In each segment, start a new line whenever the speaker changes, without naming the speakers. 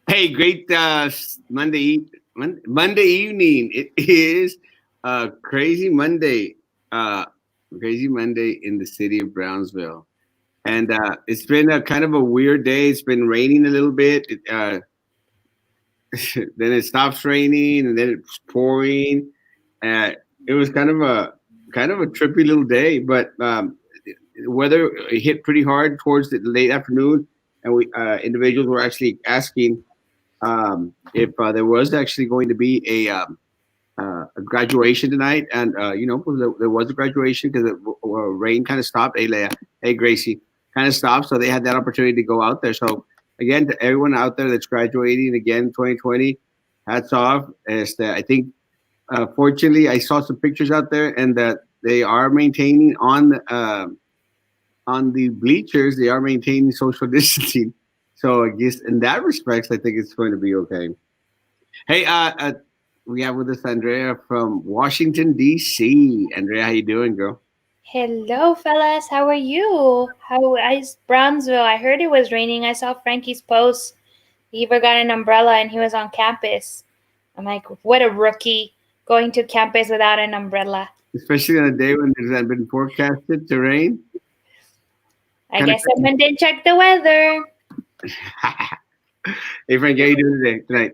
Hey, great Monday evening. It is crazy Monday. Crazy Monday in the city of Brownsville, and it's been a kind of a weird day. It's been raining a little bit. Then it stops raining, and then it's pouring. Uh, it was kind of a trippy little day, but the weather hit pretty hard towards the late afternoon, and we individuals were actually asking if there was actually going to be a graduation tonight, and there was a graduation because rain kind of stopped. Hey, Leia, hey, Gracie, kind of stopped, so they had that opportunity to go out there. So again, to everyone out there that's graduating again, 2020, hats off. I think, fortunately, I saw some pictures out there, and that they are maintaining on the bleachers. They are maintaining social distancing. So I guess in that respect, I think it's going to be okay. Hey, we have with us Andrea from Washington D.C. Andrea, how you doing, girl?
Hello, fellas. How are you? How is Brownsville? I heard it was raining. I saw Frankie's post. He even got an umbrella and he was on campus. I'm like, what a rookie going to campus without an umbrella.
Especially on a day when there's been forecasted to rain.
I
Kind
guess someone didn't check the weather.
of. Hey, Frank, how you doing today? Tonight.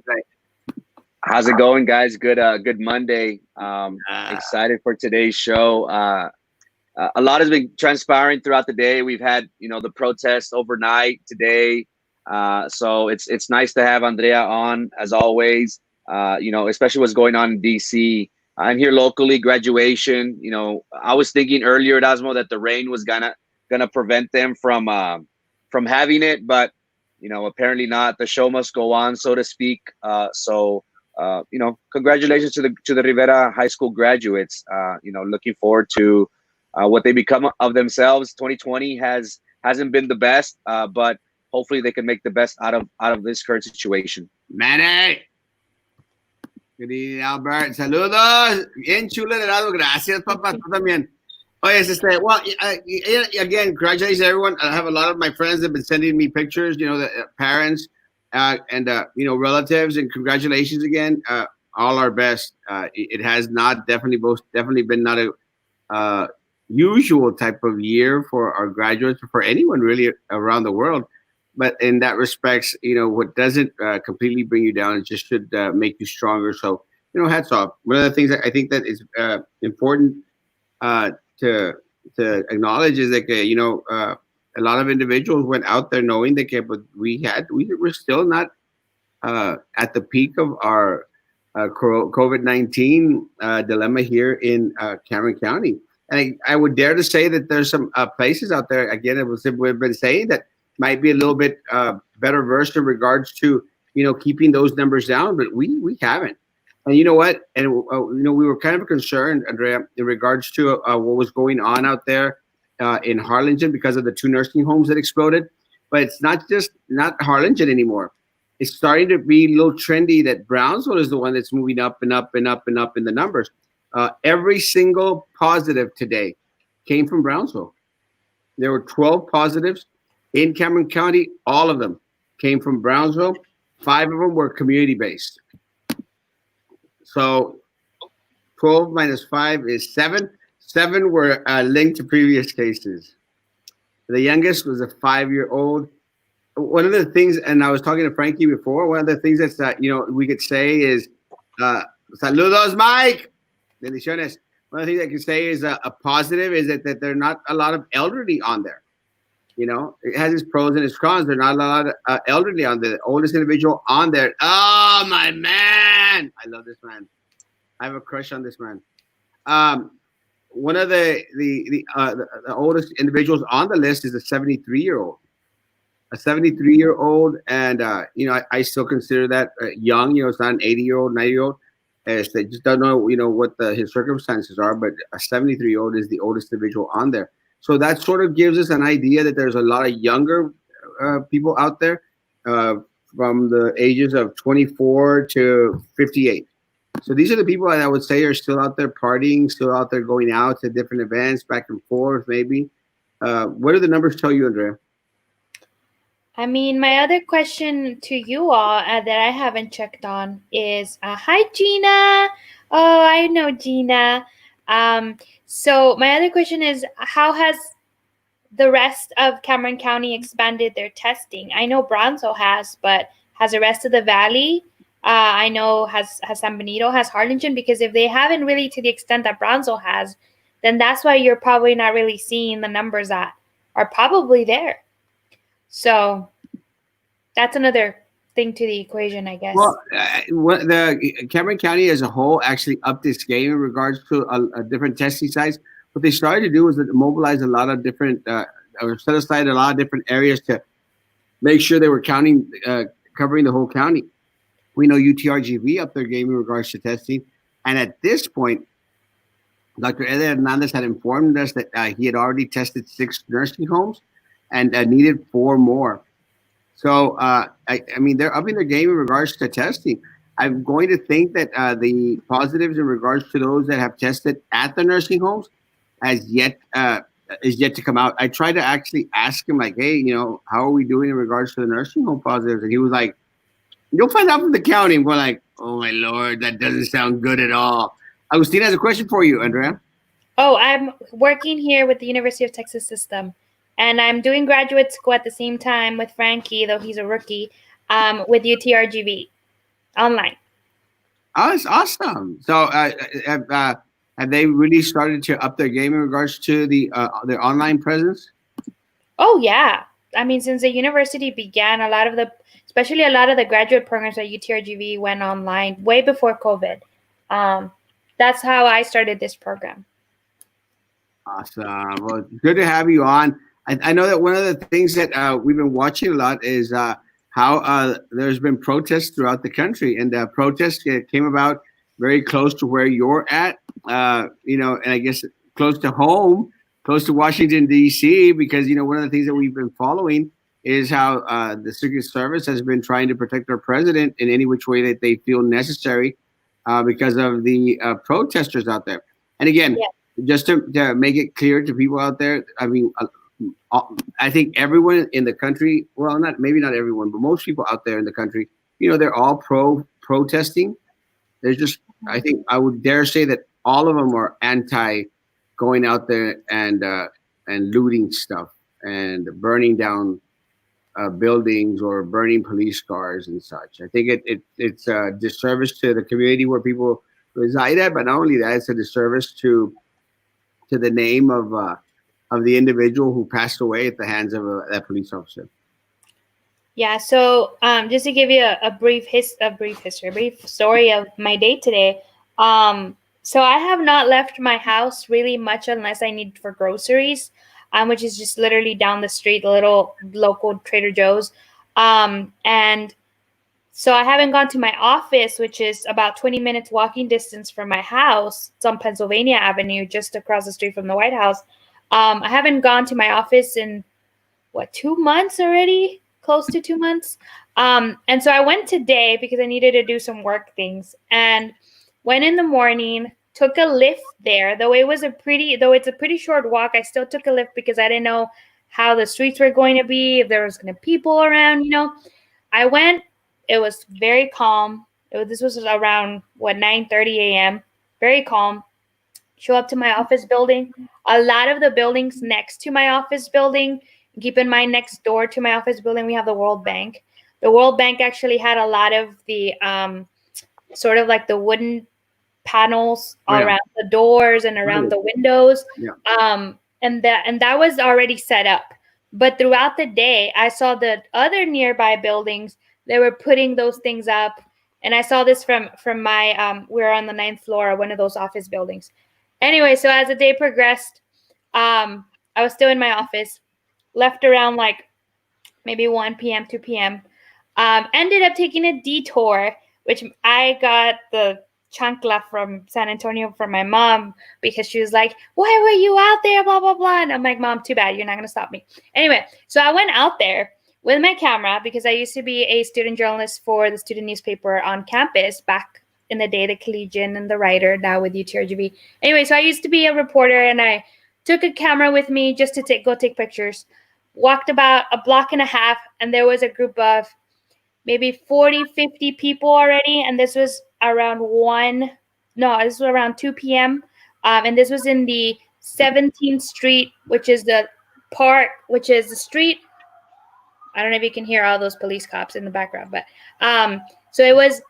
How's it going, guys? Good Monday.
Uh,
Excited for today's show. A lot has been transpiring throughout the day. We've had, the protest overnight today. So it's nice to have Andrea on as always. Especially what's going on in DC. I'm here locally, graduation. I was thinking earlier, Erasmo, that the rain was gonna prevent them from having it, but apparently not. The show must go on, so to speak. Congratulations to the Rivera High School graduates. Looking forward to what they become of themselves. 2020 hasn't been the best, but hopefully they can make the best out of this current situation.
Manny. Good evening, Albert. Saludos. Bien chulo, Gerardo. Gracias, papá. Tú también. Oye, well, again, congratulations, everyone. I have a lot of my friends that have been sending me pictures, the parents and relatives, and congratulations again. All our best. It has not definitely been not a usual type of year for our graduates, or for anyone really around the world. But in that respects, what doesn't completely bring you down, it just should make you stronger. So, hats off. One of the things that I think that is important to acknowledge is that a lot of individuals went out there knowing that but we were still not at the peak of our COVID-19 dilemma here in Cameron County. And I would dare to say that there's some places out there, again, we've been saying, that might be a little bit better versed in regards to keeping those numbers down, but we haven't. And you know what? And we were kind of concerned, Andrea, in regards to what was going on out there in Harlingen because of the 2 nursing homes that exploded. But it's not Harlingen anymore. It's starting to be a little trendy that Brownsville is the one that's moving up and up and up and up in the numbers. Every single positive today came from Brownsville. There were 12 positives in Cameron County. All of them came from Brownsville. 5 of them were community-based. So 12 minus 5 is 7. 7 were linked to previous cases. The youngest was a 5-year-old. One of the things, and I was talking to Frankie before, one of the things that's we could say is saludos, Mike. Bendiciones. One of the things I can say is a positive is that there are not a lot of elderly on there. It has its pros and its cons. There are not a lot of elderly on there. The oldest individual on there. Oh, my man. I love this man. I have a crush on this man. One of the oldest individuals on the list is a 73-year-old. A 73-year-old, and I still consider that young. It's not an 80-year-old, 90-year-old. They just don't know, what his circumstances are. But a 73-year-old is the oldest individual on there. So that sort of gives us an idea that there's a lot of younger people out there from the ages of 24 to 58. So these are the people that I would say are still out there partying, still out there going out to different events, back and forth, maybe. What do the numbers tell you, Andrea?
I mean, my other question to you all that I haven't checked on is hi, Gina. Oh, I know Gina. Um, so, my other question is how has the rest of Cameron County expanded their testing? I know Bronzo has, but has the rest of the valley? I know has San Benito, has Harlingen, because if they haven't really to the extent that Bronzo has, then that's why you're probably not really seeing the numbers that are probably there. So that's another thing to the equation, I guess.
Well, what the Cameron County as a whole actually upped its game in regards to a different testing sites. What they started to do was to mobilize a lot of different, or set aside a lot of different areas to make sure they were covering the whole county. We know UTRGV upped their game in regards to testing, and at this point, Dr. Eder Hernandez had informed us that he had already tested 6 nursing homes and needed 4 more. So, I mean, they're upping their game in regards to testing. I'm going to think that the positives in regards to those that have tested at the nursing homes has yet is yet to come out. I tried to actually ask him, like, hey, how are we doing in regards to the nursing home positives? And he was like, you'll find out from the county. And we're like, oh my Lord, that doesn't sound good at all. Agustina has a question for you, Andrea.
Oh, I'm working here with the University of Texas System, and I'm doing graduate school at the same time with Frankie, though he's a rookie, with UTRGV online.
Oh, that's awesome. So, have they really started to up their game in regards to their online presence?
Oh yeah, I mean, since the university began, especially a lot of the graduate programs at UTRGV went online way before COVID. That's how I started this program.
Awesome. Well, good to have you on. I know that one of the things that we've been watching a lot is how there's been protests throughout the country, and protests came about very close to where you're at, and I guess close to home, close to Washington, D.C., because, one of the things that we've been following is how the Secret Service has been trying to protect our president in any which way that they feel necessary because of the protesters out there. And again, just to make it clear to people out there, I mean, I think everyone in the country, well, maybe not everyone, but most people out there in the country, they're all protesting. There's just, I think I would dare say that all of them are anti going out there and looting stuff and burning down buildings or burning police cars and such. I think it's a disservice to the community where people reside at, but not only that, it's a disservice to the name of the individual who passed away at the hands of that police officer.
Yeah. So just to give you a brief story of my day today. So I have not left my house really much unless I need for groceries, which is just literally down the street, the little local Trader Joe's. And so I haven't gone to my office, which is about 20 minutes walking distance from my house. It's on Pennsylvania Avenue, just across the street from the White House. I haven't gone to my office in 2 months already, close to 2 months. And so I went today because I needed to do some work things, and went in the morning, took a lift there, though it's a pretty short walk. I still took a lift because I didn't know how the streets were going to be, if there was going to be people around, I went. It was very calm. This was around 9:30 a.m. Very calm. Show up to my office building. A lot of the buildings next to my office building, keep in mind, next door to my office building, we have the World Bank. The World Bank actually had a lot of the sort of like the wooden panels around the doors and around the windows. And that was already set up. But throughout the day, I saw the other nearby buildings. They were putting those things up. And I saw this from my, we're on the 9th floor of one of those office buildings. Anyway, so as the day progressed, I was still in my office, left around maybe 1 p.m., 2 p.m. Ended up taking a detour, which I got the chancla from San Antonio from my mom because she was like, why were you out there, blah, blah, blah. And I'm like, Mom, too bad. You're not going to stop me. Anyway, so I went out there with my camera because I used to be a student journalist for the student newspaper on campus back in the day, the Collegian and the Writer, now with UTRGV. Anyway, so I used to be a reporter, and I took a camera with me just to go take pictures. walked about a block and a half, and there was a group of maybe 40, 50 people already. And this was around this was around 2 p.m. And this was in the 17th Street, which is the street. I don't know if you can hear all those police cops in the background, but so it was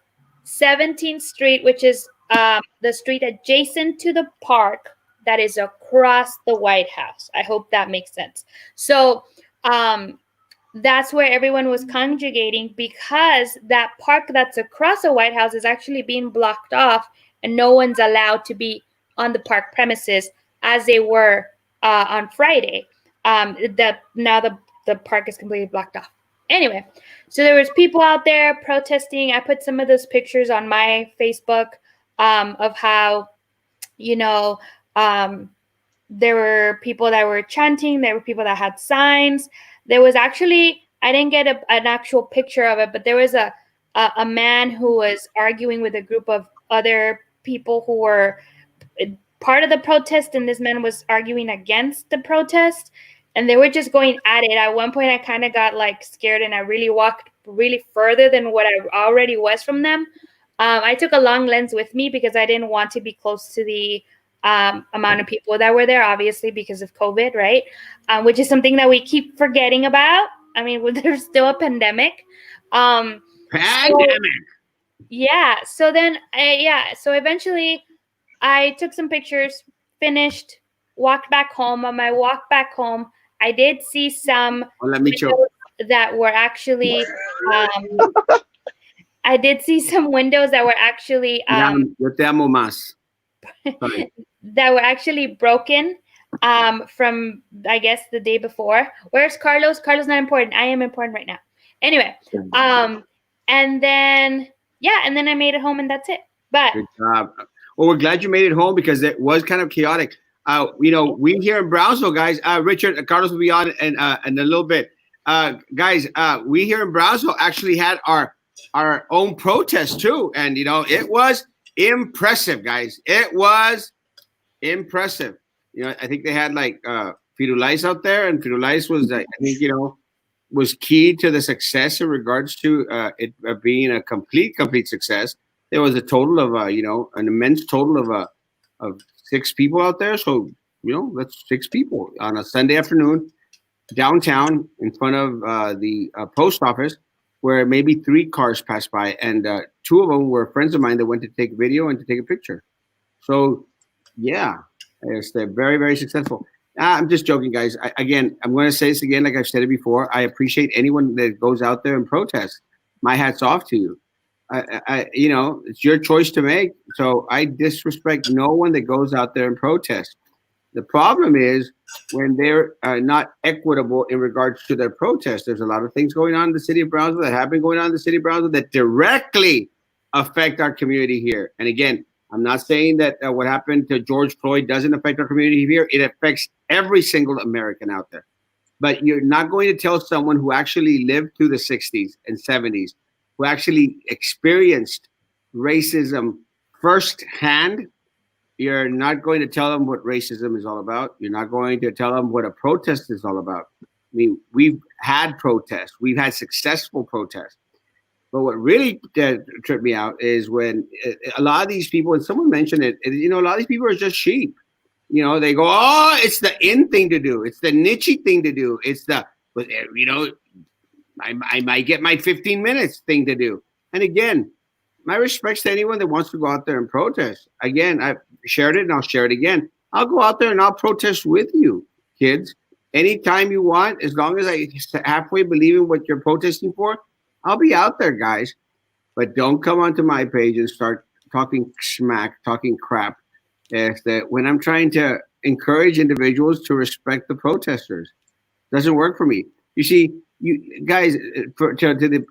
17th Street, which is the street adjacent to the park that is across the White House. I hope that makes sense. So that's where everyone was congregating, because that park that's across the White House is actually being blocked off, and no one's allowed to be on the park premises as they were on Friday. Now the park is completely blocked off. Anyway, so there was people out there protesting. I put some of those pictures on my Facebook of how, there were people that were chanting. There were people that had signs. There was actually, I didn't get an actual picture of it, but there was a man who was arguing with a group of other people who were part of the protest, and this man was arguing against the protest, and they were just going at it. At one point, I kind of got scared, and I really walked really further than what I already was from them. I took a long lens with me because I didn't want to be close to the amount of people that were there, obviously because of COVID, right? Which is something that we keep forgetting about. I mean, there's still a pandemic.
Pandemic.
So then, so eventually I took some pictures, finished, walked back home. On my walk back home, I did see some windows that were actually, I did see some windows that were actually, that were actually broken from, I guess, the day before. Where's Carlos? Carlos not important. I am important right now. Anyway, and then I made it home, and that's it. But
good job. Well, we're glad you made it home, because it was kind of chaotic. We here in Brownsville, guys. Richard, Carlos will be on in a little bit. Guys, we here in Brownsville actually had our own protest too, and it was impressive, guys. It was impressive. I think they had Firulais out there, and Firulais was, I think, was key to the success in regards to it being a complete success. There was a total of an immense total of 6 people out there. So that's 6 people on a Sunday afternoon downtown in front of the post office, where maybe 3 cars passed by, and 2 of them were friends of mine that went to take video and to take a picture. So yeah, they're very, very successful. I'm just joking, guys. I'm going to say this again, like I've said it before. I appreciate anyone that goes out there and protests. My hat's off to you. It's your choice to make. So I disrespect no one that goes out there and protests. The problem is when they're not equitable in regards to their protest. There's a lot of things going on in the city of Brownsville that have been going on in the city of Brownsville that directly affect our community here. And again, I'm not saying that what happened to George Floyd doesn't affect our community here. It affects every single American out there. But you're not going to tell someone who actually lived through the 60s and 70s, who actually experienced racism firsthand. You're not going to tell them what racism is all about. You're not going to tell them what a protest is all about. I mean, we've had protests. We've had successful protests. But what really tripped me out is when a lot of these people, and someone mentioned it, a lot of these people are just sheep. They go, oh, it's the in thing to do. It's the niche thing to do. It's the, I might get my 15 minutes thing to do. And again, my respects to anyone that wants to go out there and protest. Again, I've shared it and I'll share it again. I'll go out there and I'll protest with you, kids. Anytime you want, as long as I halfway believe in what you're protesting for, I'll be out there, guys. But don't come onto my page and start talking smack, talking crap. That when I'm trying to encourage individuals to respect the protesters, doesn't work for me. You see, you guys,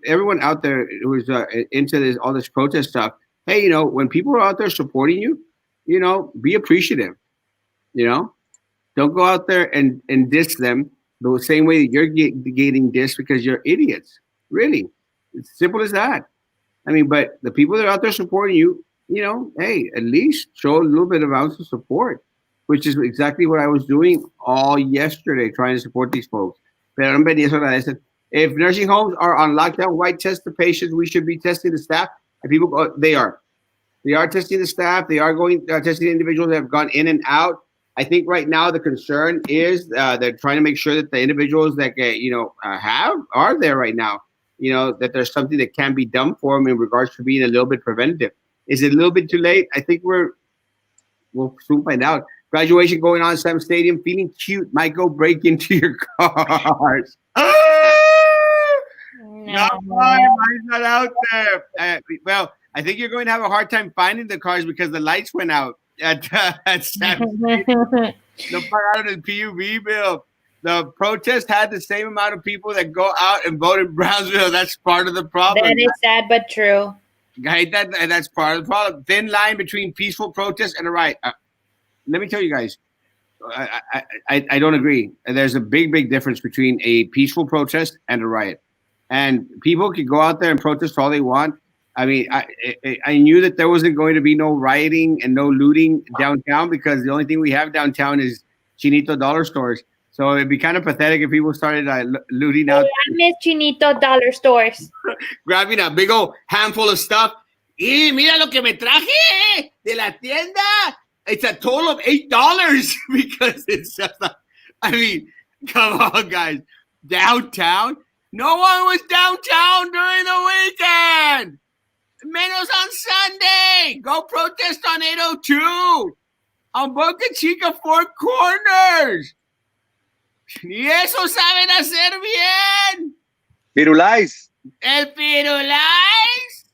everyone out there who's into all this protest stuff. Hey, when people are out there supporting you, be appreciative. Don't go out there and diss them the same way that you're getting dissed because you're idiots. Really, it's simple as that. I mean, but the people that are out there supporting you, hey, at least show a little bit of ounce of support, which is exactly what I was doing all yesterday, trying to support these folks. Pero hombre, ni eso agradecen. If nursing homes are on lockdown, why test the patients? We should be testing the staff. And people, they are. They are testing the staff. They are going testing individuals that have gone in and out. I think right now the concern is they're trying to make sure that the individuals that are there right now. That there's something that can be done for them in regards to being a little bit preventative. Is it a little bit too late? I think we'll soon find out. Graduation going on at Sam Stadium. Feeling cute might go break into your cars. No, mine's not out there. Well, I think you're going to have a hard time finding the cars because the lights went out at Sam Stadium. No part out of the PUB bill. The protest had the same amount of people that go out and vote in Brownsville. That's part of the problem.
That is sad but true.
That's part of the problem. Thin line between peaceful protest and a riot. Let me tell you guys, I don't agree. There's a big difference between a peaceful protest and a riot. And people can go out there and protest all they want. I mean, I knew that there wasn't going to be no rioting and no looting downtown because the only thing we have downtown is Chinito dollar stores. So it'd be kind of pathetic if people started looting out.
I miss Chinito dollar stores.
Grabbing a big old handful of stuff. Y mira lo que me traje de la tienda. It's a total of $8 because it's just I mean, come on, guys. Downtown? No one was downtown during the weekend. Menos on Sunday. Go protest on 802. On Boca Chica, Four Corners. Y eso saben hacer bien.
Firulais.
El Firulais.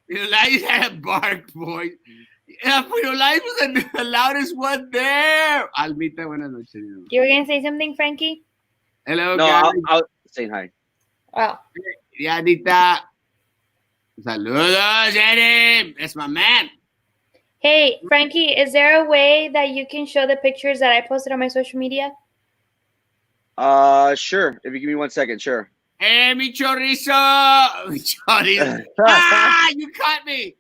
Firulais had a bark, boy. Firulais was the loudest one there. Almita, buenas noches.
You were going to say something, Frankie?
Hello,
No,
guys.
I'll say hi.
Oh.
Yeah, Anita. Saludos, Eddie. That's my man.
Hey, Frankie, is there a way that you can show the pictures that I posted on my social media?
Sure. If you give me 1 second, sure.
Hey, mi chorizo. Mi chorizo. You caught me.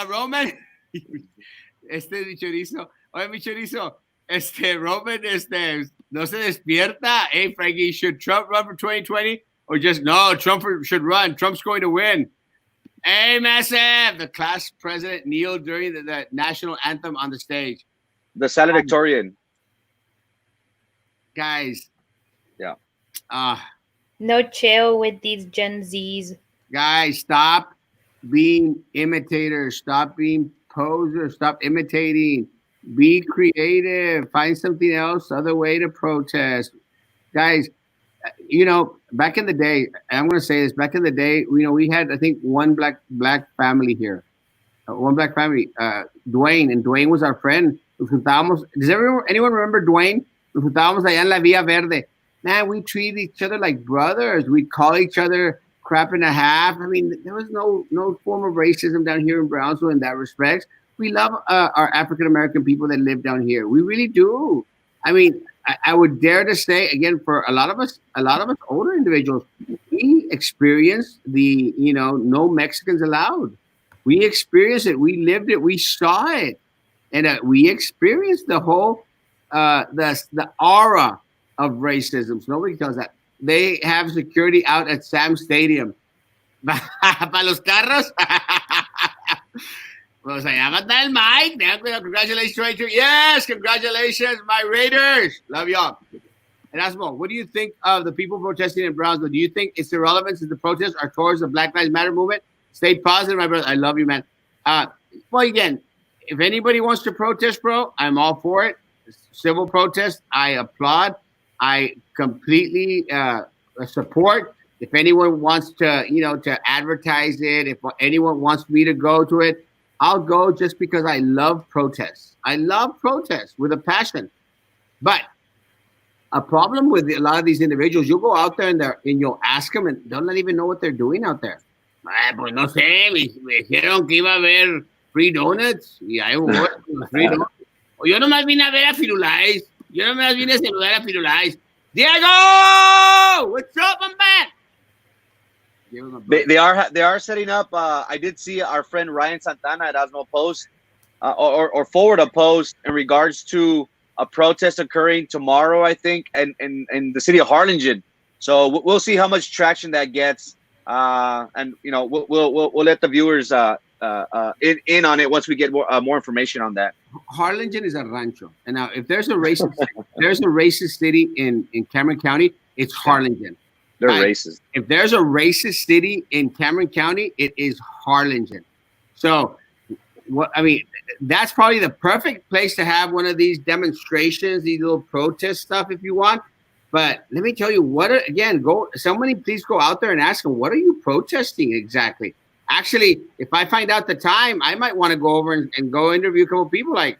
Roman. Mi chorizo. Oye, mi chorizo. Roman, no se despierta. Hey, Frankie, should Trump run for 2020? Or just, no, Trump should run. Trump's going to win. Hey, Massive. The class president kneeled during the national anthem on the stage.
The valedictorian.
Guys.
Yeah.
No chill with these Gen Zs.
Guys, stop being imitators. Stop being posers. Stop imitating. Be creative. Find something else, other way to protest. Guys, back in the day, I'm going to say this, back in the day, we had, I think, one black family here. One black family, Dwayne, and Dwayne was our friend. Does anyone remember Dwayne? Nos juntábamos allá en la Vía Verde. Man, we treated each other like brothers. We'd call each other crap and a half. I mean, there was no form of racism down here in Brownsville in that respect. We love our African-American people that live down here. We really do. I mean, I would dare to say, again, for a lot of us older individuals, we experienced the, no Mexicans allowed. We experienced it. We lived it. We saw it. And we experienced the whole, the aura of racism. So nobody tells that. They have security out at Sam Stadium. Para los carros. Pues allá va a estar el Mike. Congratulations, Raiders. Yes, congratulations, my Raiders. Love y'all. Erasmo, what do you think of the people protesting in Brownsville? Do you think it's irrelevant since the protests are towards the Black Lives Matter movement? Stay positive, my brother. I love you, man. Well, again, if anybody wants to protest, bro, I'm all for it. Civil protest, I applaud. I completely support. If anyone wants to, to advertise it, if anyone wants me to go to it, I'll go just because I love protests. I love protests with a passion. But a problem with a lot of these individuals, you'll go out there and you'll ask them and they'll not even know what they're doing out there. Pues no sé, me dijeron que iba a haber free donuts. Y ahí voy, free donuts. Yo nomás vine a ver a Firulais. Yo nomás vine a saludar a Firulais. Diego! What's up, my man?
They are setting up. I did see our friend Ryan Santana at Erasmo post or forward a post in regards to a protest occurring tomorrow, I think, in the city of Harlingen. So we'll see how much traction that gets, and we'll let the viewers in on it once we get more information on that.
Harlingen is a rancho, and now if there's a racist city in Cameron County, it's Harlingen.
They're racist.
If there's a racist city in Cameron County, it is Harlingen. So, that's probably the perfect place to have one of these demonstrations, these little protest stuff, if you want. But let me tell you somebody please go out there and ask them, what are you protesting exactly? Actually, if I find out the time, I might want to go over and go interview a couple people. Like,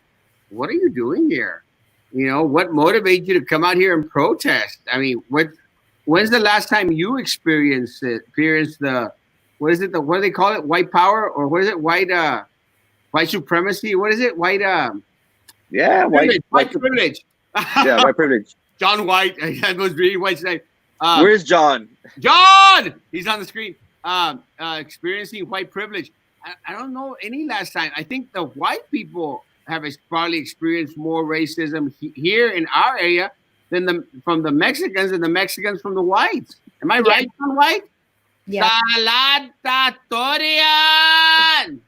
what are you doing here? What motivates you to come out here and protest? I mean, when's the last time you experienced the, what is it? What do they call it? White power, or what is it? White supremacy? What is it? White privilege.
Yeah, white privilege.
John White. That was really White's name.
Where's John?
John! He's on the screen. Experiencing white privilege. I don't know any last time. I think the white people have probably experienced more racism here in our area than from the Mexicans and the Mexicans from the whites. Am I right, John White?
Yeah.
Saladatorian!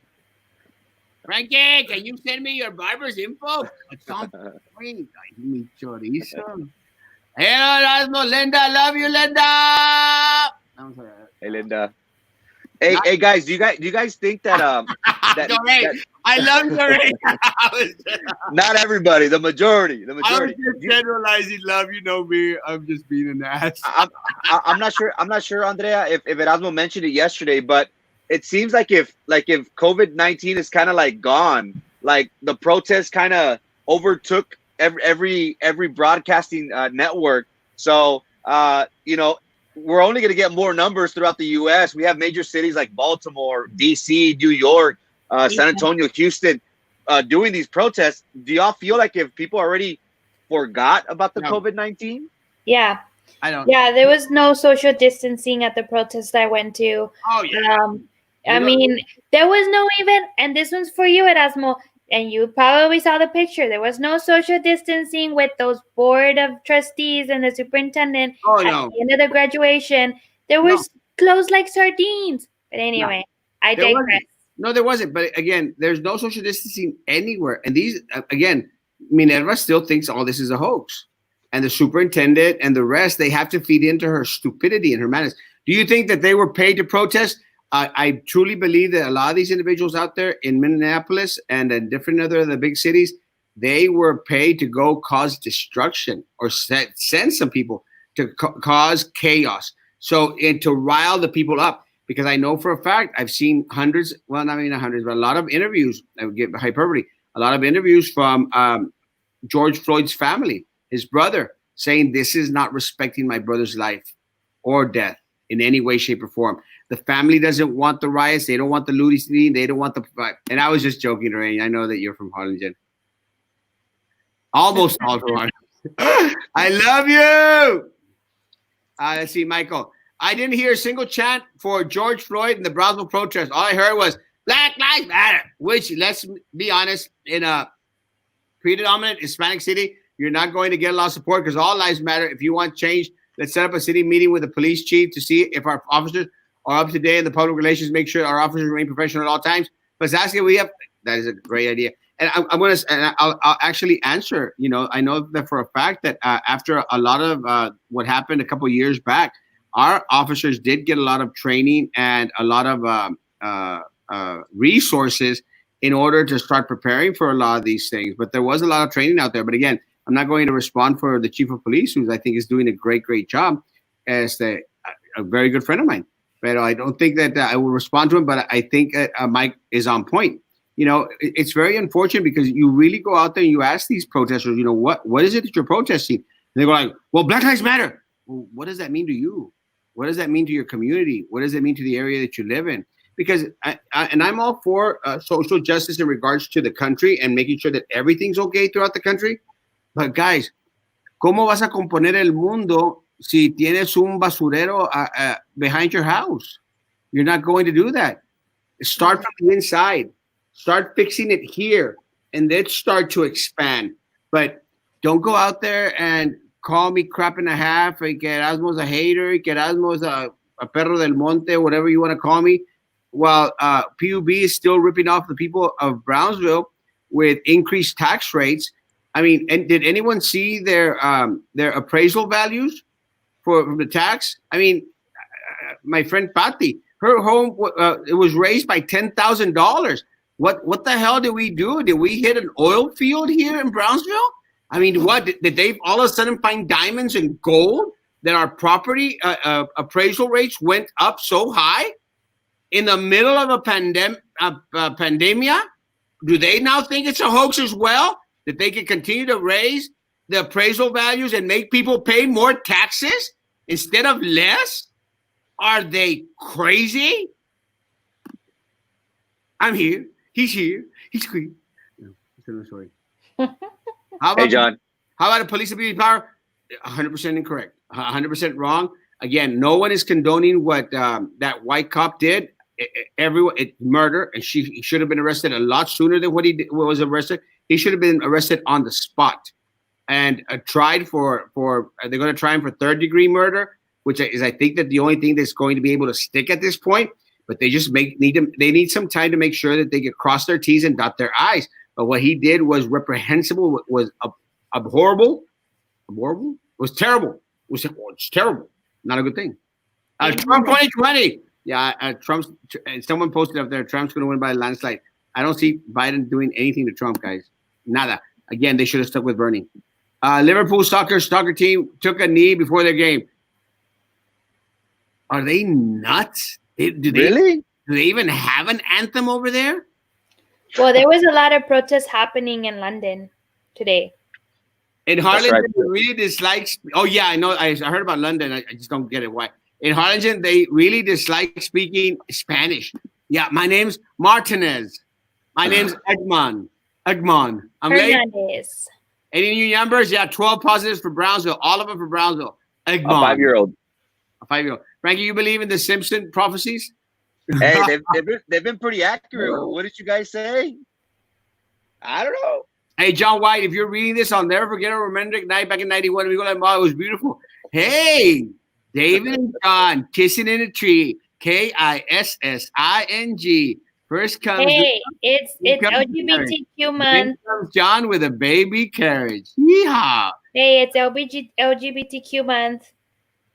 Frankie, can you send me your barber's info? At some point, mi chorizo. Hello, Erasmo, Linda, love you, Linda.
Hey, Linda. Hey, guys, do you guys think that
I love Lorraine.
Not everybody, the majority.
I'm just generalizing love. You know me. I'm just being an ass.
I'm not sure, Andrea, if Erasmo mentioned it yesterday, but it seems like if COVID-19 is kind of like gone, like the protests kind of overtook every broadcasting network. So we're only going to get more numbers throughout the U.S. We have major cities like Baltimore, D.C., New York, San Antonio, Houston, doing these protests. Do y'all feel like if people already forgot about the COVID-19?
Yeah.
I don't.
Yeah, there was no social distancing at the protest I went to.
Oh, yeah.
I mean, there was no even, and this one's for you, Erasmo, and you probably saw the picture. There was no social distancing with those board of trustees and the superintendent at the end of the graduation. They were closed like sardines. But anyway, I digress.
No, there wasn't. But again, there's no social distancing anywhere. And these, again, Minerva still thinks all this is a hoax. And the superintendent and the rest, they have to feed into her stupidity and her madness. Do you think that they were paid to protest? I truly believe that a lot of these individuals out there in Minneapolis and in different other of the big cities, they were paid to go cause destruction or send some people to cause chaos. And to rile the people up. Because I know for a fact, I've seen hundreds, well, not even hundreds, but a lot of interviews, I would give hyperbole, a lot of interviews from George Floyd's family, his brother, saying this is not respecting my brother's life or death in any way, shape, or form. The family doesn't want the riots. They don't want the looting. They don't want the... And I was just joking, Lorraine. I know that you're from Harlingen. Almost all from Harlingen. I love you! Let's see, Michael. I didn't hear a single chant for George Floyd and the Brownsville protest. All I heard was Black Lives Matter, which, let's be honest, in a predominant Hispanic city, you're not going to get a lot of support because all lives matter. If you want change, let's set up a city meeting with the police chief to see if our officers are up to date in the public relations, make sure our officers remain professional at all times. But that is a great idea. And I'll actually answer, I know that for a fact that after a lot of what happened a couple of years back, our officers did get a lot of training and a lot of resources in order to start preparing for a lot of these things. But there was a lot of training out there. But again, I'm not going to respond for the chief of police, who I think is doing a great job, as a very good friend of mine. But I don't think that I will respond to him. But I think Mike is on point. It's very unfortunate because you really go out there and you ask these protesters, what is it that you're protesting? And they go like, well, Black Lives Matter. Well, what does that mean to you? What does that mean to your community? What does it mean to the area that you live in? Because I'm all for social justice in regards to the country and making sure that everything's okay throughout the country. But guys, ¿cómo vas a componer el mundo si tienes un basurero behind your house? You're not going to do that. Start from the inside. Start fixing it here, and then start to expand. But don't go out there and call me crap and a half, y que Erasmo's a hater, y que Erasmo's a perro del monte, whatever you want to call me, while PUB is still ripping off the people of Brownsville with increased tax rates. I mean, and did anyone see their appraisal values for the tax? I mean, my friend Patty, her home it was raised by $10,000. What the hell did we do? Did we hit an oil field here in Brownsville? I mean, what did they all of a sudden find diamonds and gold that our property appraisal rates went up so high in the middle of a pandemia? Do they now think it's a hoax as well, that they can continue to raise the appraisal values and make people pay more taxes instead of less? Are they crazy? I'm here. He's here. He's green. No, that's another story.
Hey, John.
How about a police abuse power? 100% incorrect. 100% wrong. Again, no one is condoning what that white cop did. Everyone, murder, and he should have been arrested a lot sooner than what was arrested. He should have been arrested on the spot and tried for. They're going to try him for third-degree murder, which is, I think, that the only thing that's going to be able to stick at this point. But they just need some time to make sure that they can cross their T's and dot their I's. But what he did was reprehensible, was abhorrible, was terrible. It's terrible. Not a good thing. Trump 2020. Yeah, Trump's. Someone posted up there, Trump's going to win by a landslide. I don't see Biden doing anything to Trump, guys. Nada. Again, they should have stuck with Bernie. Liverpool soccer team took a knee before their game. Are they nuts?
Really?
Do they even have an anthem over there?
Well, there was a lot of protests happening in London today.
In Harlingen, they really dislike. Oh yeah, I know. I heard about London. I just don't get it. Why? In Harlingen, they really dislike speaking Spanish. Yeah, my name's Martinez. My name's Egmont. I'm late.
Hernandez.
Any new numbers? Yeah, 12 positives for Brownsville. All of them for Brownsville. Egmont.
A 5-year-old.
A 5-year-old. Frankie, you believe in the Simpson prophecies?
Hey, they've been pretty accurate. What did you guys say? I don't know.
Hey, John White, if you're reading this, I'll never forget a romantic night back in 91. We go like, wow, it was beautiful. Hey, David and John kissing in a tree. KISSING. First comes.
Hey, it's LGBTQ month.
Comes John with a baby carriage. Yeehaw.
Hey, it's LGBTQ month.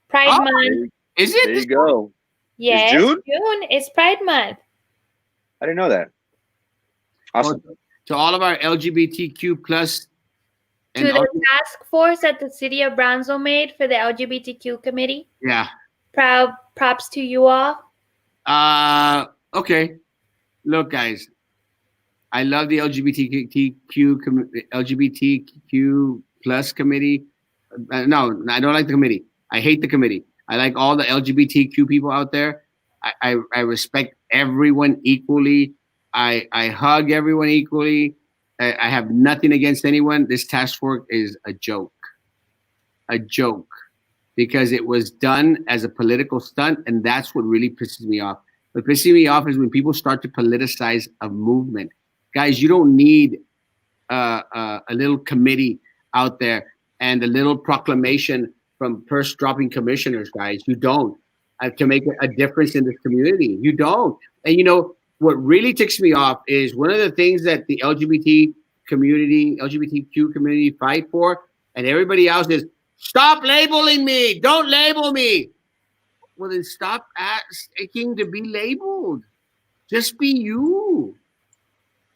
Pride month.
Is it?
There you go.
Yes,
June?
It's Pride month.
I didn't know that. Awesome.
Well, to all of our LGBTQ plus.
To the task force that the city of Brownsville made for the LGBTQ committee.
Yeah.
Props to you all.
Okay. Look, guys. I love the LGBTQ plus committee. No, I don't like the committee. I hate the committee. I like all the LGBTQ people out there. I respect everyone equally. I hug everyone equally. I have nothing against anyone. This task force is a joke. Because it was done as a political stunt, and that's what really pisses me off. What pisses me off is when people start to politicize a movement. Guys, you don't need a little committee out there and a little proclamation from purse-dropping commissioners, guys. You don't. To make a difference in this community. You don't. And you know, what really ticks me off is one of the things that the LGBTQ community fight for, and everybody else is, stop labeling me. Don't label me. Well, then stop asking to be labeled. Just be you.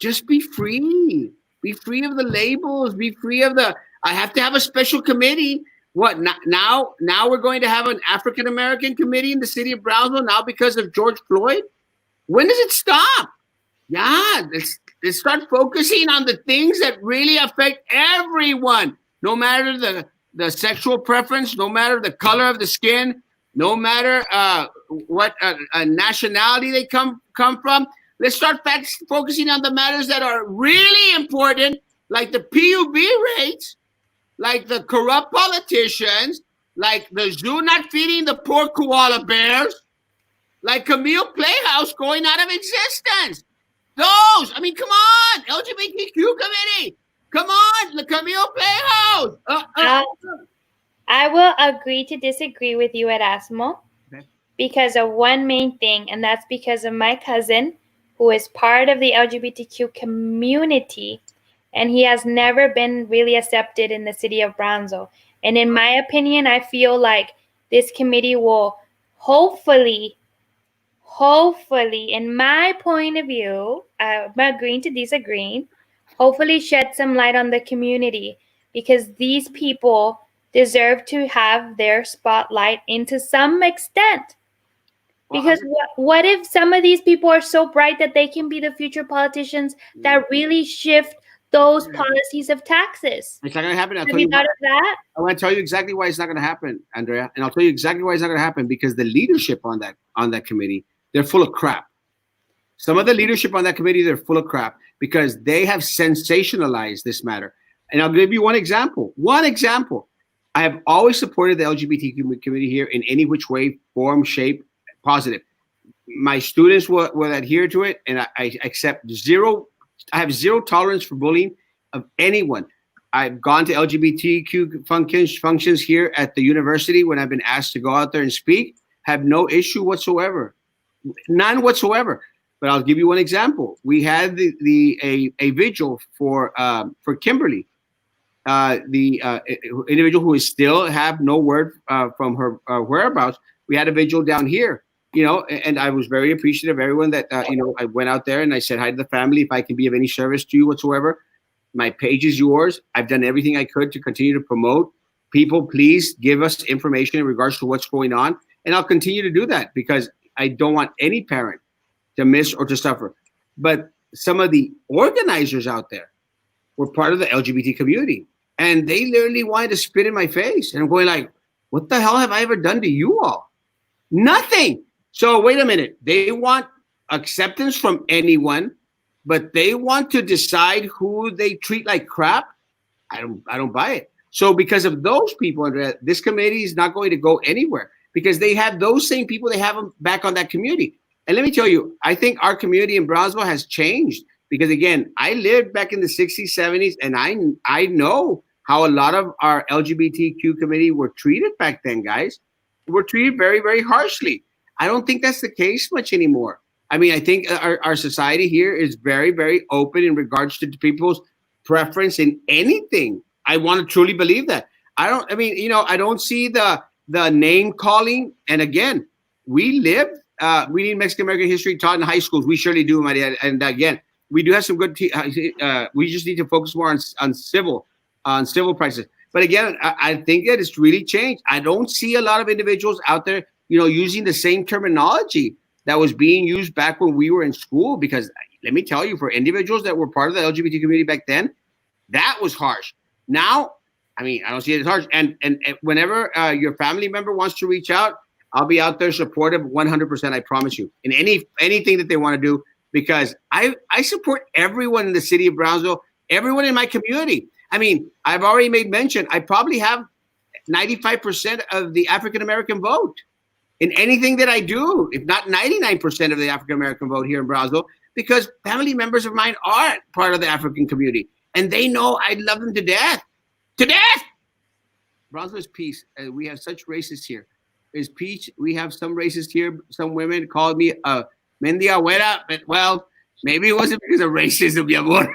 Just be free. Be free of the labels. Be free of the, I have to have a special committee. What, now we're going to have an African-American committee in the city of Brownsville now because of George Floyd? When does it stop? Yeah, let's start focusing on the things that really affect everyone, no matter the sexual preference, no matter the color of the skin, no matter what nationality they come from. Let's start focusing on the matters that are really important, like the PUB rates, like the corrupt politicians, like the zoo not feeding the poor koala bears, like Camille Playhouse going out of existence. Those, I mean, come on, LGBTQ committee. Come on, the Camille Playhouse.
I will agree to disagree with you, Erasmo,
Okay.
because of one main thing, and that's because of my cousin, who is part of the LGBTQ community, and he has never been really accepted in the city of Brownsville. And in my opinion, I feel like this committee will hopefully, in my point of view, I'm agreeing to disagree, hopefully shed some light on the community, because these people deserve to have their spotlight into some extent. Because what if some of these people are so bright that they can be the future politicians that really shift those policies of taxes?
It's not going to happen.
Have you thought of that?
I want to tell you exactly why it's not going to happen, Andrea, and I'll tell you exactly why it's not going to happen, because the leadership on that committee, they're full of crap. Some of the leadership on that committee, they're full of crap because they have sensationalized this matter. And I'll give you one example. I have always supported the LGBTQ community here in any which way, form, shape, positive. My students will adhere to it, and I accept zero. I have zero tolerance for bullying of anyone. I've gone to LGBTQ functions here at the university when I've been asked to go out there and speak. Have no issue whatsoever, none whatsoever. But I'll give you one example. We had a vigil for Kimberly, the individual who is still have no word from her whereabouts. We had a vigil down here, and I was very appreciative of everyone that I went out there and I said hi to the family. If I can be of any service to you whatsoever, my page is yours. I've done everything I could to continue to promote. People, please give us information in regards to what's going on, and I'll continue to do that because I don't want any parent to miss or to suffer. But some of the organizers out there were part of the LGBT community, and they literally wanted to spit in my face. And I'm going like, what the hell have I ever done to you all? Nothing. So wait a minute. They want acceptance from anyone, but they want to decide who they treat like crap. I don't buy it. So because of those people, Andrea, this committee is not going to go anywhere because they have those same people. They have them back on that community. And let me tell you, I think our community in Brownsville has changed because, again, I lived back in the 60s, 70s, and I know how a lot of our LGBTQ committee were treated back then, guys. We're treated very, very harshly. I don't think that's the case much anymore. I mean, I think our society here is very, very open in regards to people's preference in anything. I want to truly believe that. I don't see the name calling. And again, we need Mexican American history taught in high schools. We surely do, Maria. And again, we do have some good. We just need to focus more on civil practices. But again, I think that it's really changed. I don't see a lot of individuals out there, using the same terminology that was being used back when we were in school. Because let me tell you, for individuals that were part of the LGBT community back then, that was harsh. Now, I don't see it as harsh. And whenever your family member wants to reach out, I'll be out there supportive 100%, I promise you, in anything that they want to do, because I support everyone in the city of Brownsville, everyone in my community. I've already made mention, I probably have 95% of the African-American vote in anything that I do, if not 99% of the African-American vote here in Brownsville, because family members of mine are part of the African community, and they know I love them to death. To death! Brownsville is peace, and we have such racists here. Is peach. We have some racists here. Some women called me a mendiga güera, but well, maybe it wasn't because of racism, mi amor.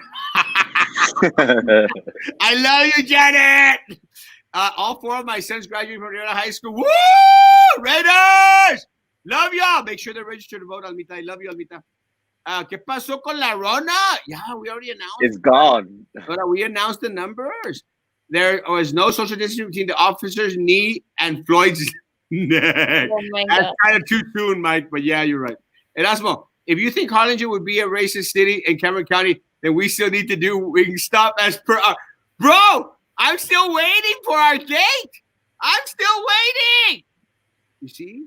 I love you, Janet. All four of my sons graduated from Riera High School. Woo! Raiders! Love y'all. Make sure they're registered to vote, Almita. I love you, Almita. ¿Qué pasó con la Rona? Yeah, we already announced.
It's gone.
But we announced the numbers. There was no social distancing between the officer's knee and Floyd's neck.
Oh my
That's
God.
kind of too soon, Mike, but yeah, you're right. Erasmo, if you think Harlingen would be a racist city in Cameron County, then we still need to do Wingstop as per our... Bro, I'm still waiting for our date. I'm still waiting. You see?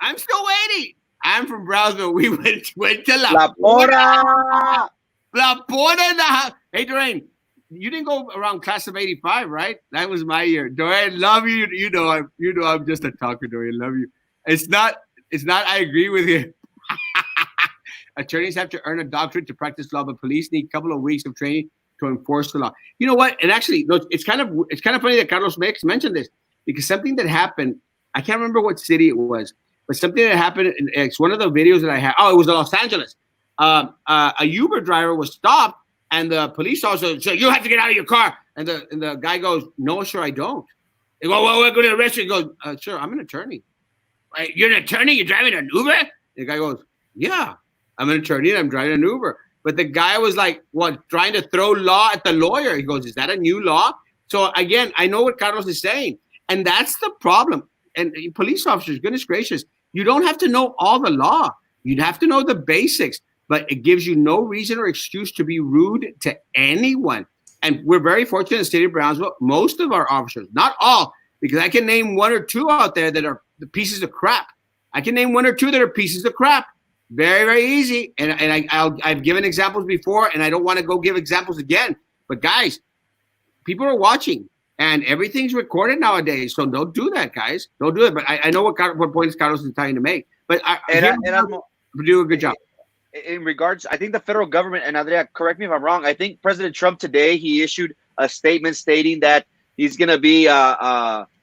I'm still waiting. I'm from Brownsville. We went to
La Pora.
La Pora in the house. Hey, Doreen, you didn't go around class of 85, right? That was my year. Doreen, love you. You know I'm just a talker, Doreen. Love you. It's not I agree with you. Attorneys have to earn a doctorate to practice law, but police need a couple of weeks of training to enforce the law. You know what? And actually, it's kind of funny that Carlos Mex mentioned this. because something that happened, I can't remember what city it was, but something that happened, it's one of the videos that I had. Oh, it was in Los Angeles. A Uber driver was stopped, and the police officer said, "You have to get out of your car." And the guy goes, "No, sir, I don't." They go, "Well, we're going to arrest you." He goes, "Sir, I'm an attorney." "You're an attorney? You're driving an Uber?" The guy goes, "Yeah, I'm an attorney and I'm driving an Uber." But the guy was like, what, trying to throw law at the lawyer. He goes, "Is that a new law?" So again, I know what Carlos is saying. And that's the problem. And police officers, goodness gracious, you don't have to know all the law. You'd have to know the basics. But it gives you no reason or excuse to be rude to anyone. And we're very fortunate in the state of Brownsville. Most of our officers, not all, because I can name one or two out there that are the pieces of crap. I can name one or two that are pieces of crap. Very, very easy. And I've given examples before, and I don't want to go give examples again. But guys, people are watching, and everything's recorded nowadays. So don't do that, guys. Don't do it. But I know what points Carlos is trying to make. But do a good job.
In regards, I think the federal government, and Andrea, correct me if I'm wrong, I think President Trump today, he issued a statement stating that he's going to be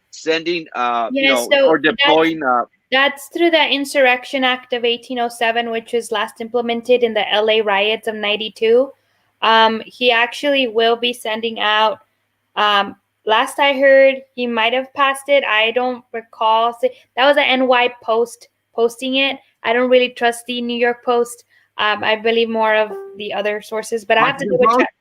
sending, or deploying.
That's through the Insurrection Act of 1807, which was last implemented in the LA riots of 92. He actually will be sending out, last I heard, he might have passed it. I don't recall. That was an NY Post posting it. I don't really trust the New York Post. I believe more of the other sources, but I have to double check.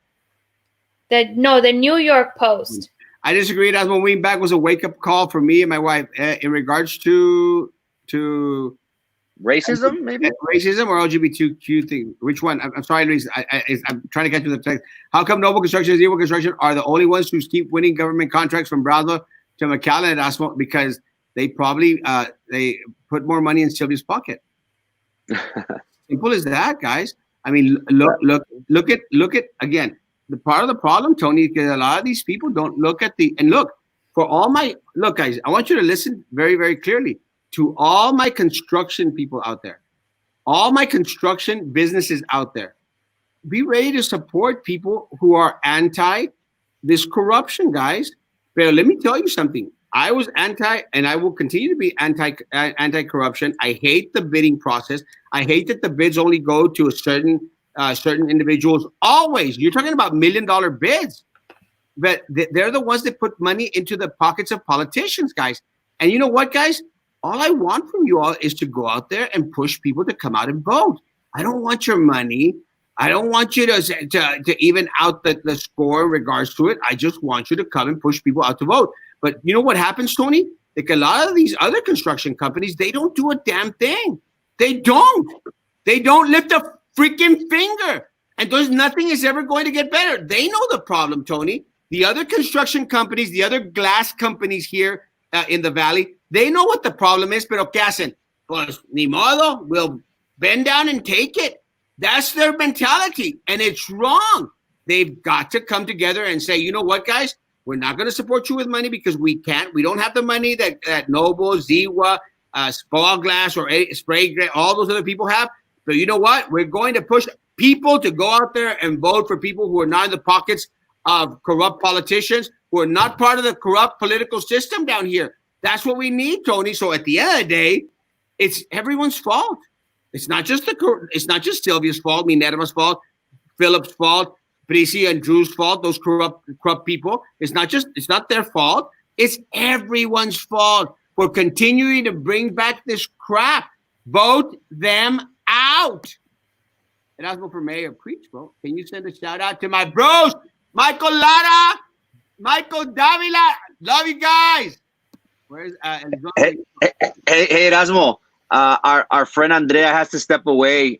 The New York Post.
I disagree. Erasmo. Wing back was a wake-up call for me and my wife in regards to
racism, maybe
racism or LGBTQ thing. Which one? I'm sorry, Luis. I'm trying to catch you the text. How come Noble Construction and Evil Construction are the only ones who keep winning government contracts from Brownsville to McAllen and Erasmo? Because they probably they put more money in Sylvia's pocket. Simple as that, guys. I mean, look at again. The part of the problem, Tony, because a lot of these people don't look at look, guys. I want you to listen very, very clearly to all my construction people out there, all my construction businesses out there. Be ready to support people who are anti this corruption, guys. But let me tell you something. I was anti, and I will continue to be anti-corruption. I hate the bidding process. I hate that the bids only go to a certain individuals. Always, you're talking about $1 million bids, but they're the ones that put money into the pockets of politicians, guys. And you know what, guys? All I want from you all is to go out there and push people to come out and vote. I don't want your money. I don't want you to even out the score in regards to it. I just want you to come and push people out to vote. But you know what happens, Tony? Like a lot of these other construction companies, they don't do a damn thing. They don't lift a freaking finger. And there's nothing is ever going to get better. They know the problem, Tony. The other construction companies, the other glass companies here in the valley, they know what the problem is, pero ¿qué hacen? Pues ni modo, we'll bend down and take it. That's their mentality, and it's wrong. They've got to come together and say, you know what, guys? We're not going to support you with money because we can't. We don't have the money that Noble, Ziwa, Spall Glass, or Spray, all those other people have. But you know what? We're going to push people to go out there and vote for people who are not in the pockets of corrupt politicians, who are not part of the corrupt political system down here. That's what we need, Tony. So at the end of the day, it's everyone's fault. It's not just Sylvia's fault, Minerva's fault, Philip's fault, Prissy and Drew's fault, those corrupt people. It's not their fault. It's everyone's fault for continuing to bring back this crap. Vote them out. Erasmo for mayor, preach, bro. Can you send a shout out to my bros, Michael Lara, Michael Davila? Love you guys. Where's
hey, Erasmo. Our friend Andrea has to step away.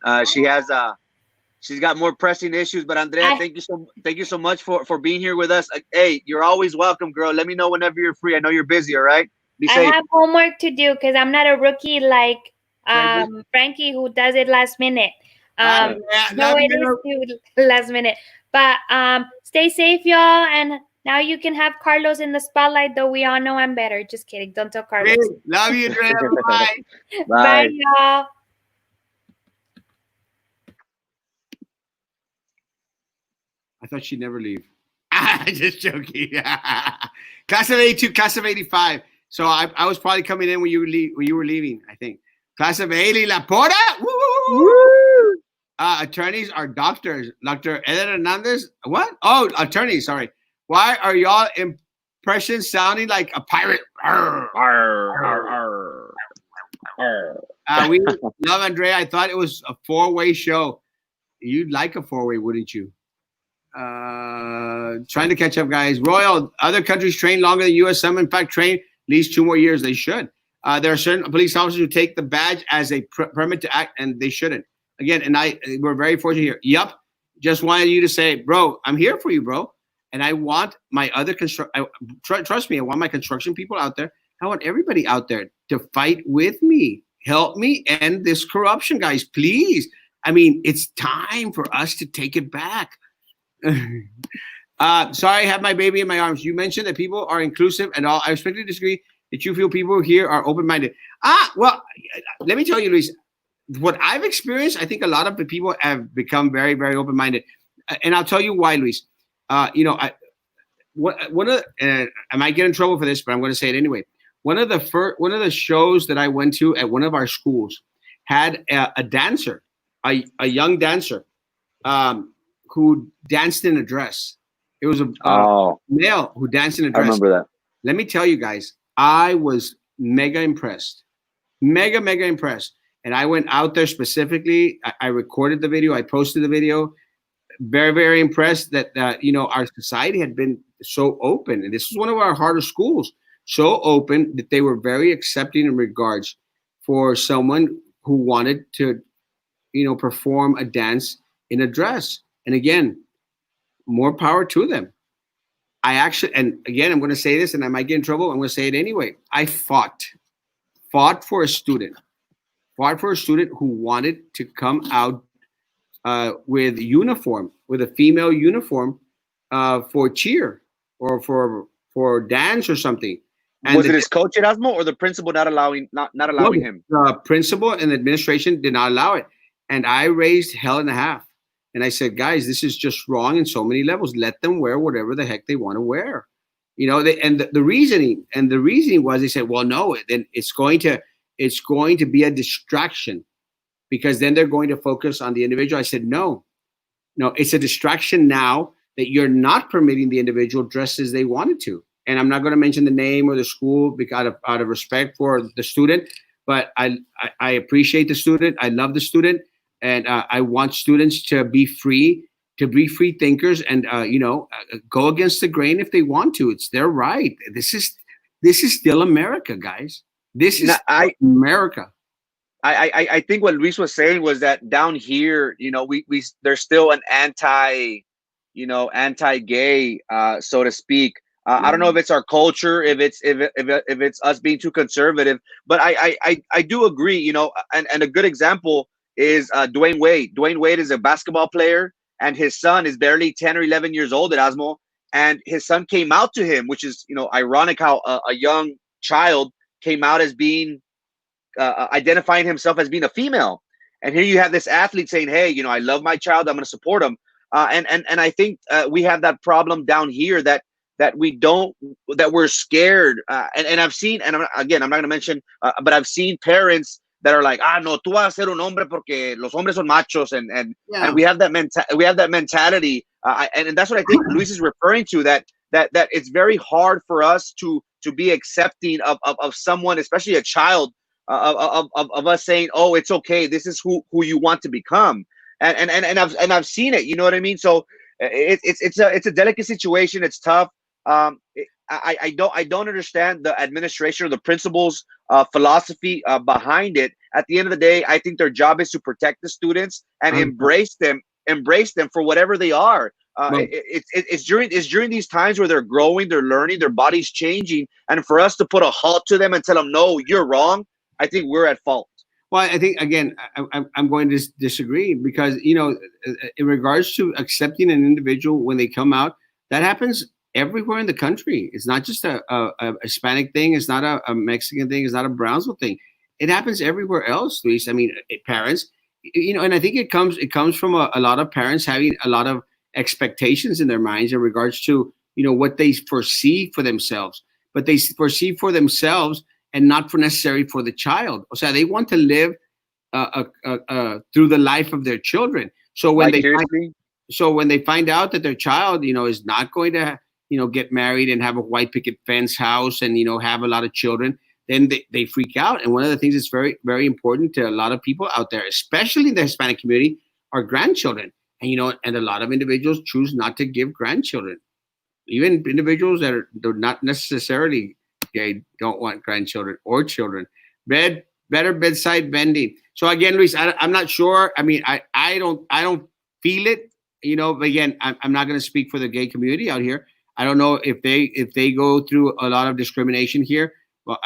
She's got more pressing issues. But Andrea, thank you so much for being here with us. Hey, you're always welcome, girl. Let me know whenever you're free. I know you're busy. All right. Be safe.
I have homework to do because I'm not a rookie like Frankie, who does it last minute. No, it is last minute. But stay safe, y'all. And now you can have Carlos in the spotlight, though we all know I'm better. Just kidding. Don't tell Carlos.
Hey, love you, Andrea. Bye.
Bye, y'all.
I thought she'd never leave. Just joking. Class of 82, class of 85. So I was probably coming in when you were leaving, I think. Class of 80, La Porta. Woo! Attorneys are doctors. Dr. Eder Hernandez. What? Oh, attorneys, sorry. Why are y'all impressions sounding like a pirate? Arr, arr, arr, arr. We love Andrea. I thought it was a 4-way show. You'd like a 4-way, wouldn't you? Trying to catch up, guys. Royal, other countries train longer than U.S. Some, in fact, train at least 2 more years. They should. There are certain police officers who take the badge as a permit to act, and they shouldn't. Again, and we're very fortunate here. Yup. Just wanted you to say, bro, I'm here for you, bro. And I want my other trust me, I want my construction people out there. I want everybody out there to fight with me. Help me end this corruption, guys, please. I mean, it's time for us to take it back. Sorry, I have my baby in my arms. You mentioned that people are inclusive and all. I respectfully disagree that you feel people here are open-minded. Well, let me tell you, Luis, what I've experienced, I think a lot of the people have become very, very open-minded. And I'll tell you why, Luis. I might get in trouble for this, but I'm going to say it anyway. One of the shows that I went to at one of our schools had a dancer, a young dancer, who danced in a dress. It was a male who danced in a dress.
I remember that.
Let me tell you guys, I was mega impressed. Mega impressed. And I went out there specifically. I recorded the video. I posted the video. Very, very impressed that, our society had been so open. And this was one of our harder schools. So open that they were very accepting in regards for someone who wanted to, perform a dance in a dress. And again, more power to them. And again, I'm going to say this and I might get in trouble. I'm going to say it anyway. I fought for a student who wanted to come out with a female uniform for cheer or for dance or something. And
was it his coach Erasmo or the principal not allowing him?
The principal and the administration did not allow it. And I raised hell in a half. And I said, guys, this is just wrong in so many levels. Let them wear whatever the heck they want to wear. The reasoning was, they said, well, no, then it's going to be a distraction because then they're going to focus on the individual. I said, no, it's a distraction now that you're not permitting the individual dress as they wanted to. And I'm not going to mention the name or the school because out of respect for the student, but I appreciate the student. I love the student. And I want students to be free thinkers and, go against the grain if they want to. It's their right. This is still America, guys. This is America.
I think what Luis was saying was that down here, there's still an anti-gay, so to speak. I don't know if it's our culture, if it's us being too conservative, but I do agree, and a good example is Dwayne Wade. Dwayne Wade is a basketball player, and his son is barely 10 or 11 years old, Erasmo, and his son came out to him, which is, ironic how a young child came out as being, identifying himself as being a female. And here you have this athlete saying, hey, I love my child, I'm going to support him. And I think we have that problem down here that we're scared. And I've seen, and I'm not going to mention, but I've seen parents that are like, no, tú vas a ser un hombre porque los hombres son machos, and we have that mentality, and that's what I think Luis is referring to. That it's very hard for us to be accepting of someone, especially a child, of us saying, oh, it's okay, this is who you want to become, and I've seen it. You know what I mean? So it's a delicate situation. It's tough. I don't understand the administration or the principal's philosophy behind it. At the end of the day, I think their job is to protect the students and embrace them for whatever they are. It's during these times where they're growing, they're learning, their body's changing, and for us to put a halt to them and tell them, no, you're wrong, I think we're at fault.
Well, I think, again, I'm going to disagree because, in regards to accepting an individual when they come out, that happens everywhere in the country. It's not just a Hispanic thing. It's not a Mexican thing. It's not a Brownsville thing. It happens everywhere else, Luis. I mean, parents, and I think it comes from a lot of parents having a lot of expectations in their minds in regards to, what they foresee for themselves. but they foresee for themselves and not for necessarily for the child. O sea, they want to live through the life of their children. So when they find out that their child, is not going to, get married and have a white picket fence house and, have a lot of children, then they freak out. And one of the things that's very, very important to a lot of people out there, especially in the Hispanic community, are grandchildren. And, and a lot of individuals choose not to give grandchildren. Even individuals that they're not necessarily gay don't want grandchildren or children. Better bedside vending. So again, Luis, I'm not sure. I mean, I don't feel it, but again, I'm not going to speak for the gay community out here. I don't know if they go through a lot of discrimination here. Well,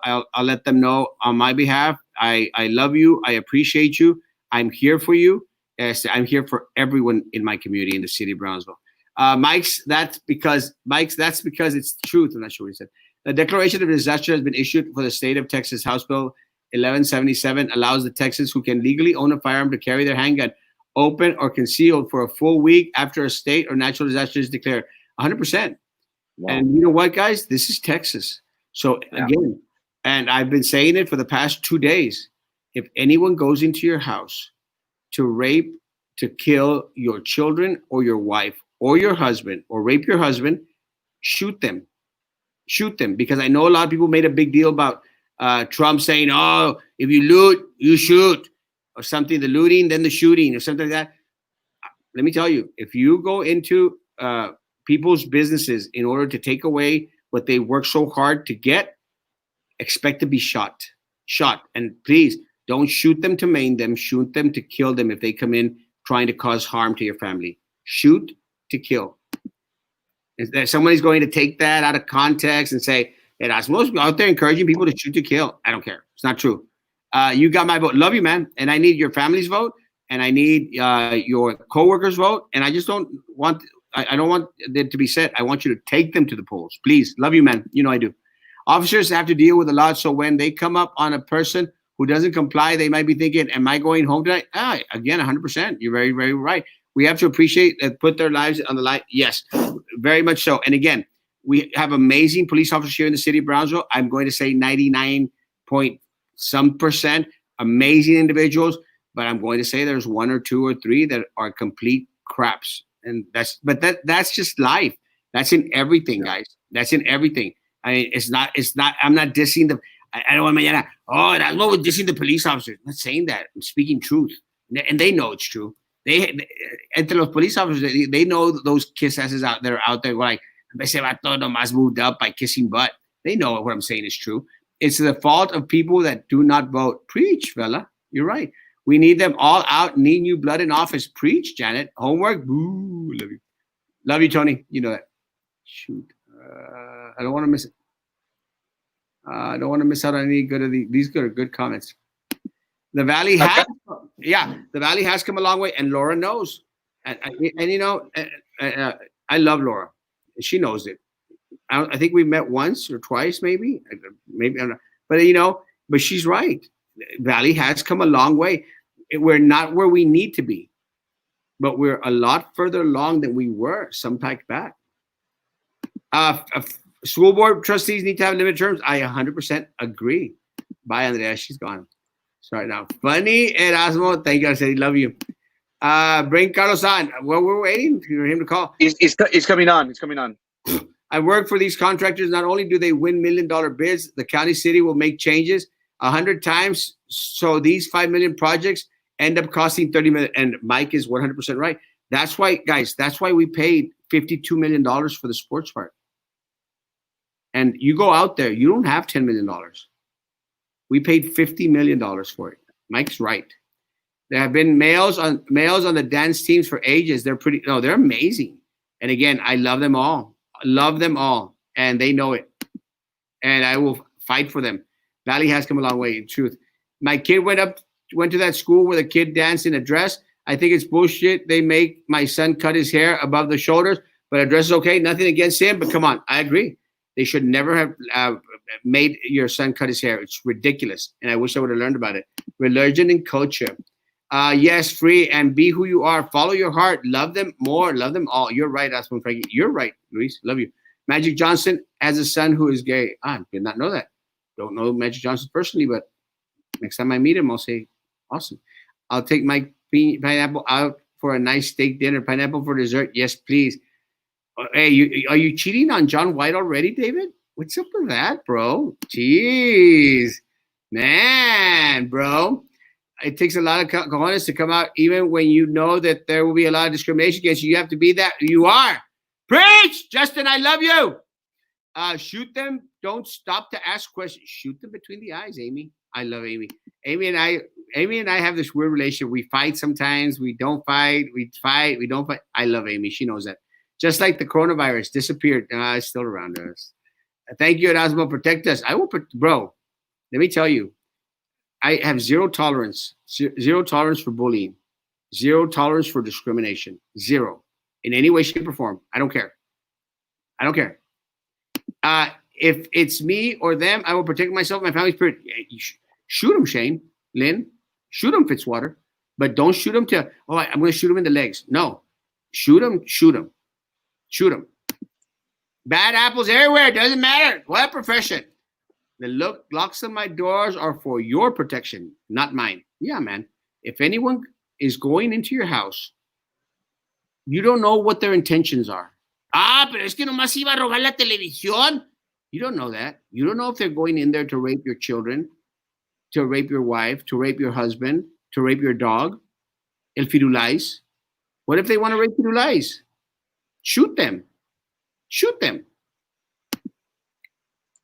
I'll let them know on my behalf. I love you. I appreciate you. I'm here for you. Yes, I'm here for everyone in my community in the city of Brownsville. Mike's, that's because it's the truth. I'm not sure what he said. The declaration of disaster has been issued for the state of Texas. House Bill 1177 allows the Texans who can legally own a firearm to carry their handgun open or concealed for a full week after a state or natural disaster is declared. 100%. Wow. And you know what, guys? This is Texas. So again, and I've been saying it for the past 2 days, if anyone goes into your house to rape, to kill your children or your wife or your husband or rape your husband, shoot them. Shoot them. Because I know a lot of people made a big deal about Trump saying, oh, if you loot, you shoot, or something, the looting, then the shooting, or something like that. Let me tell you, if you go into people's businesses in order to take away what they work so hard to get, expect to be shot. And please don't shoot them to maim them, shoot them to kill them if they come in trying to cause harm to your family. Shoot to kill. If somebody's going to take that out of context and say, Erasmo's out there encouraging people to shoot to kill, I don't care. It's not true. You got my vote. Love you, man. And I need your family's vote. And I need your coworkers' vote. And I just don't want, I don't want it to be said. I want you to take them to the polls. Please. Love you, man. You know I do. Officers have to deal with a lot. So when they come up on a person who doesn't comply, they might be thinking, am I going home tonight? Again, 100%. You're very, very right. We have to appreciate that, put their lives on the line. Yes, very much so. And again, we have amazing police officers here in the city of Brownsville. I'm going to say 99% amazing individuals, but I'm going to say there's 1 or 2 or 3 that are complete craps. And that's just life. That's in everything, guys. That's in everything. I mean, it's not, I'm not dissing them. I don't want mañana, that's what we're dissing the police officers. I'm not saying that. I'm speaking truth. And they know it's true. Entre los police officers, they know those kiss asses out there like, ese vato nomás moved up by kissing butt. They know what I'm saying is true. It's the fault of people that do not vote. Preach, fella. You're right. We need them all out. Need new blood in office. Preach, Janet. Homework. Boo. Love you. Love you, Tony. You know that. Shoot. I don't want to miss it. I don't want to miss out on any good of these good comments. The Valley has, the Valley has come a long way, and Laura knows. And you know, I love Laura. She knows it. I think we met once or twice, maybe. I don't know. But she's right. Valley has come a long way. We're not where we need to be, but we're a lot further along than we were some time back. School board trustees need to have limited terms. I 100% agree. Bye, Andrea. She's gone. Sorry now. Funny, Erasmo. Thank you. I said, love you. Bring Carlos on. Well, we're waiting for him to call.
He's coming on. He's coming on.
I work for these contractors. Not only do they win $1 million bids, the county city will make changes 100 times. So these 5 million projects end up costing 30 million. And Mike is 100% right. That's why, guys, that's why we paid $52 million for the sports park. And you go out there, you don't have $10 million. We paid $50 million for it. Mike's right. There have been males on the dance teams for ages. They're amazing. And again, I love them all. I love them all. And they know it. And I will fight for them. Valley has come a long way, in truth. My kid went to that school where the kid danced in a dress. I think it's bullshit. They make my son cut his hair above the shoulders, but a dress is okay. Nothing against him, but come on. I agree. They should never have made your son cut his hair. It's ridiculous. And I wish I would have learned about it. Religion and culture. Yes, free and be who you are. Follow your heart. Love them more. Love them all. You're right, Aspen Frankie. You're right, Luis. Love you. Magic Johnson has a son who is gay. I did not know that. Don't know Magic Johnson personally, but next time I meet him, I'll say, awesome. I'll take my pineapple out for a nice steak dinner. Pineapple for dessert. Yes, please. Hey, are you cheating on John White already, David? What's up with that, bro? Jeez. Man, bro. It takes a lot of cojones to come out, even when you know that there will be a lot of discrimination against you. You have to be that. You are. Preach! Justin, I love you. Shoot them. Don't stop to ask questions. Shoot them between the eyes, Amy. I love Amy. Amy and I have this weird relationship. We fight sometimes. We don't fight. We fight. We don't fight. I love Amy. She knows that. Just like the coronavirus disappeared. It's still around us. Thank you, Erasmo. Protect us. I will, bro. Let me tell you. I have zero tolerance for bullying, zero tolerance for discrimination, zero in any way, shape, or form. I don't care. If it's me or them, I will protect myself, my family's spirit. Shoot them, Shane, Lynn. Shoot them, Fitzwater. But don't shoot them I'm going to shoot them in the legs. No. Shoot them. Bad apples everywhere. Doesn't matter. What profession? The locks on my doors are for your protection, not mine. Yeah, man. If anyone is going into your house, you don't know what their intentions are. Pero es que nomás iba a robar la televisión. You don't know that. You don't know if they're going in there to rape your children, to rape your wife, to rape your husband, to rape your dog. El Firulais. What if they want to rape Firulais? Shoot them.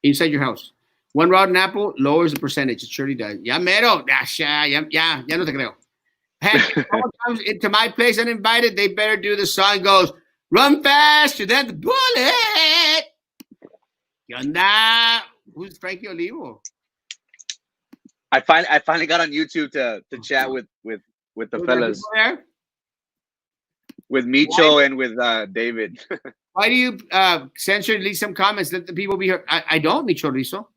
Inside your house. One rotten apple lowers the percentage. It surely does. Ya mero. Ya no te creo. Hey, if someone comes into my place uninvited, they better do the song goes, run faster than the bullet. ¿Qué onda? Who's Frankie Olivo?
I finally got on YouTube to chat with the fellas. With Micho and with David.
Why do you censor at least some comments? Let the people be heard. I don't, mi chorizo.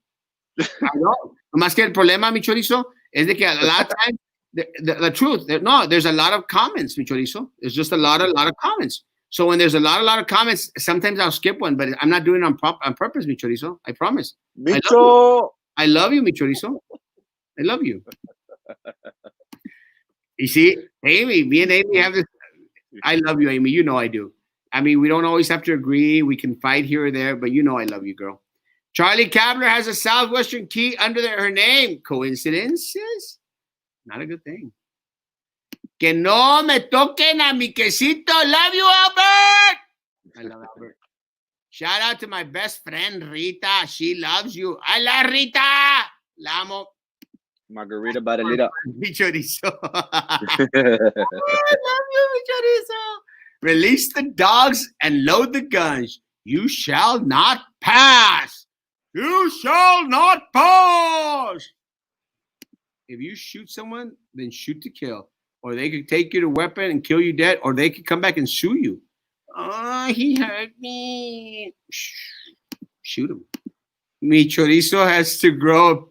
I don't. Más que el problema, mi chorizo, es de que a lot of times, the truth, there's a lot of comments, mi chorizo. There's just a lot of comments. So when there's a lot of comments, sometimes I'll skip one, but I'm not doing it on purpose, mi chorizo. I promise.
Micho.
I love you, mi chorizo. I love you. You see, Amy, me and Amy have this. I love you, Amy. You know I do. I mean, we don't always have to agree. We can fight here or there, but you know I love you, girl. Charlie Kabler has a Southwestern key under her name. Coincidences? Not a good thing. Que no me toquen a mi quesito. Love you, Albert. I love Albert. Shout out to my best friend, Rita. She loves you. I love Rita. La amo.
Margarita Baralita.
Mi chorizo. I love you, mi chorizo. Release the dogs and load the guns. You shall not pass. You shall not pass. If you shoot someone, then shoot to kill. Or they could take you to weapon and kill you dead, or they could come back and sue you. Oh, he hurt me. Shoot him. Mi chorizo has to grow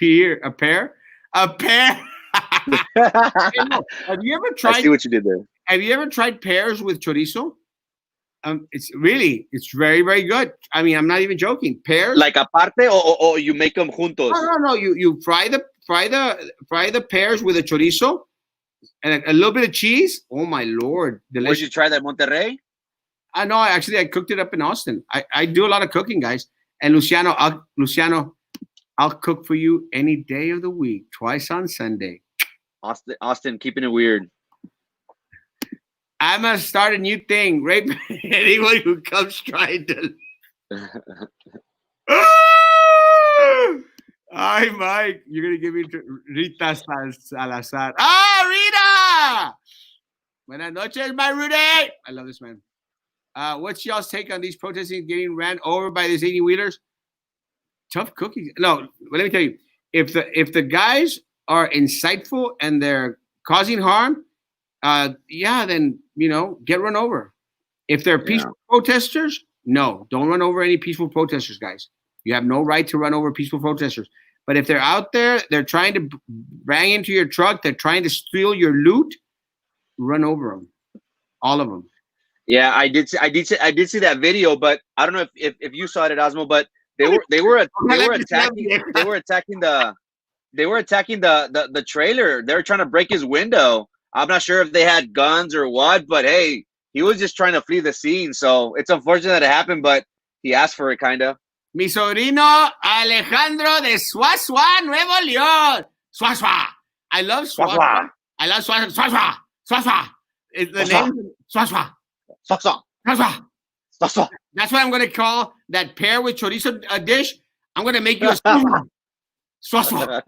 a pair. Have you ever tried?
I see what you did there.
Have you ever tried pears with chorizo? It's very, very good. I mean, I'm not even joking. Pears,
like aparte, or you make them juntos.
No. You fry the pears with a chorizo and a little bit of cheese. Oh my Lord!
Delicious. Did you try that in Monterrey?
No, I cooked it up in Austin. I do a lot of cooking, guys. And Luciano, I'll cook for you any day of the week, twice on Sunday.
Austin, keeping it weird.
I'm gonna start a new thing. Rape anyone who comes trying to. Hi, Mike. You're gonna give me Rita Salazar. Rita! Buenas noches, my Rudy. I love this man. What's y'all's take on these protesting getting ran over by these 80-wheelers? Tough cookies. No, let me tell you. If the guys are insightful and they're causing harm, then get run over. If they're peaceful protesters, no, don't run over any peaceful protesters, guys. You have no right to run over peaceful protesters. But if they're out there, they're trying to bang into your truck, they're trying to steal your loot, run over them, all of them.
Yeah, I did see that video, but I don't know if you saw it, Erasmo, but they were attacking the trailer. They were trying to break his window. I'm not sure if they had guns or what, but hey, he was just trying to flee the scene. So it's unfortunate that it happened, but he asked for it, kind of.
Mi sobrino Alejandro de Suazua, Nuevo León. Suazua. I love Suazua. I love Suazua. Suazua. Suazua. It's the name. Suazua.
Suazua.
Suazua.
Suazua.
That's what I'm going to call that pear with chorizo dish. I'm going to make you a Suazua. Suazua.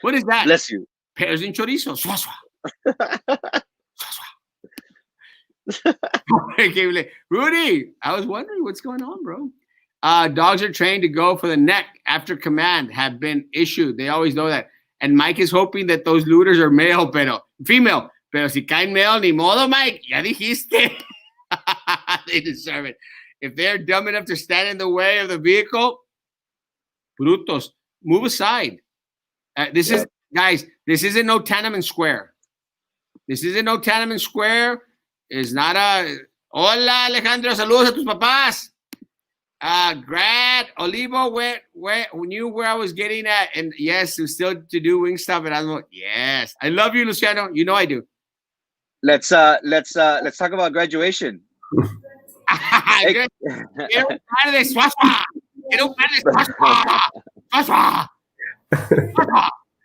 What is that?
Bless you.
Pears and chorizo. Suazua. Rudy, I was wondering what's going on, bro. Dogs are trained to go for the neck after command have been issued. They always know that. And Mike is hoping that those looters are female. Pero si caen male, ni modo, Mike. Ya dijiste. They deserve it. If they're dumb enough to stand in the way of the vehicle, brutos, move aside. This isn't no Tiananmen Square. This isn't no Tiananmen Square. It's not a... Hola, Alejandro, saludos a tus papás. Grad, Olivo, where knew where I was getting at. And yes, we're still to do wing stuff. And I'm like, yes. I love you, Luciano. You know I do.
Let's talk about graduation.
Quiero par de Suazua.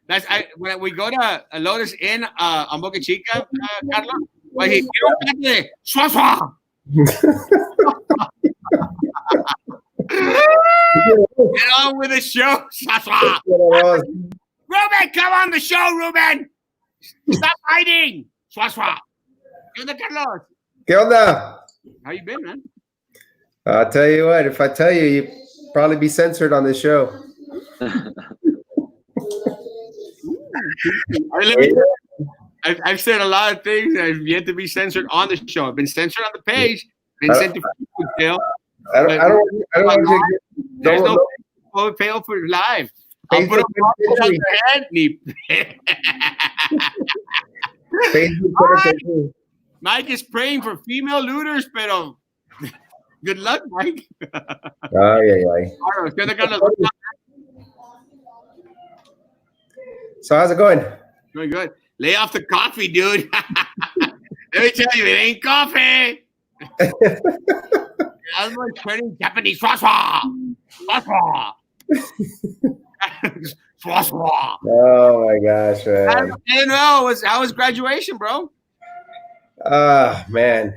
That's when we go to a Lotus Inn on Boca Chica, Carlos. Well, he quiero par de Suazua. Get on with the show, Suazua. Ruben, come on the show, Ruben. Stop hiding, Suazua. ¿Qué onda, Carlos?
¿Qué onda?
How you been, man?
I'll tell you what, if I tell you, you'd probably be censored on this show.
I've said a lot of things that have yet to be censored on the show. I've been censored on the page, been sent to jail.
I don't
There's no fail for live. I'll put on your head. Mike is praying for female looters, pero good luck, Mike.
So how's it going?
Going good. Lay off the coffee, dude. Let me tell you, it ain't coffee. I was turning Japanese. Swaswa.
Oh my gosh, man.
I don't know. How was graduation, bro?
Man.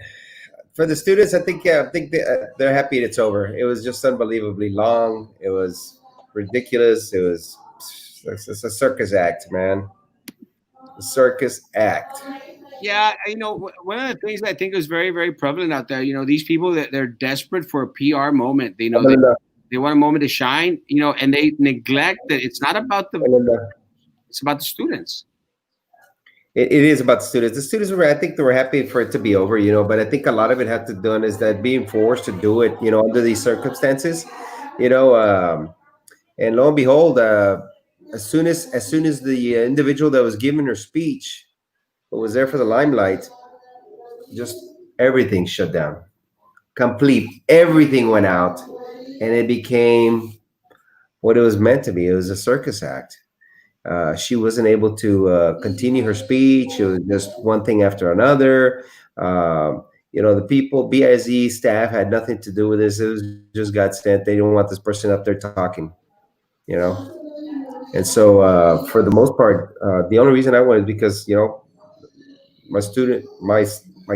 For the students, I think they're happy it's over. It was just unbelievably long. It was ridiculous. It's a circus act, man. The Circus Act.
Yeah, one of the things that I think is very, very prevalent out there, these people that they're desperate for a PR moment. They want a moment to shine, and they neglect that it's not about it's about the students.
It is about the students. The students I think they were happy for it to be over, but I think a lot of it had to do is that being forced to do it, under these circumstances, and lo and behold, as soon as the individual that was giving her speech, who was there for the limelight, just everything shut down. Everything went out, and it became what it was meant to be. It was a circus act. She wasn't able to continue her speech. It was just one thing after another. The people, BIZ staff had nothing to do with this. It was just got sent. They didn't want this person up there talking, And so for the most part, the only reason I went is because, my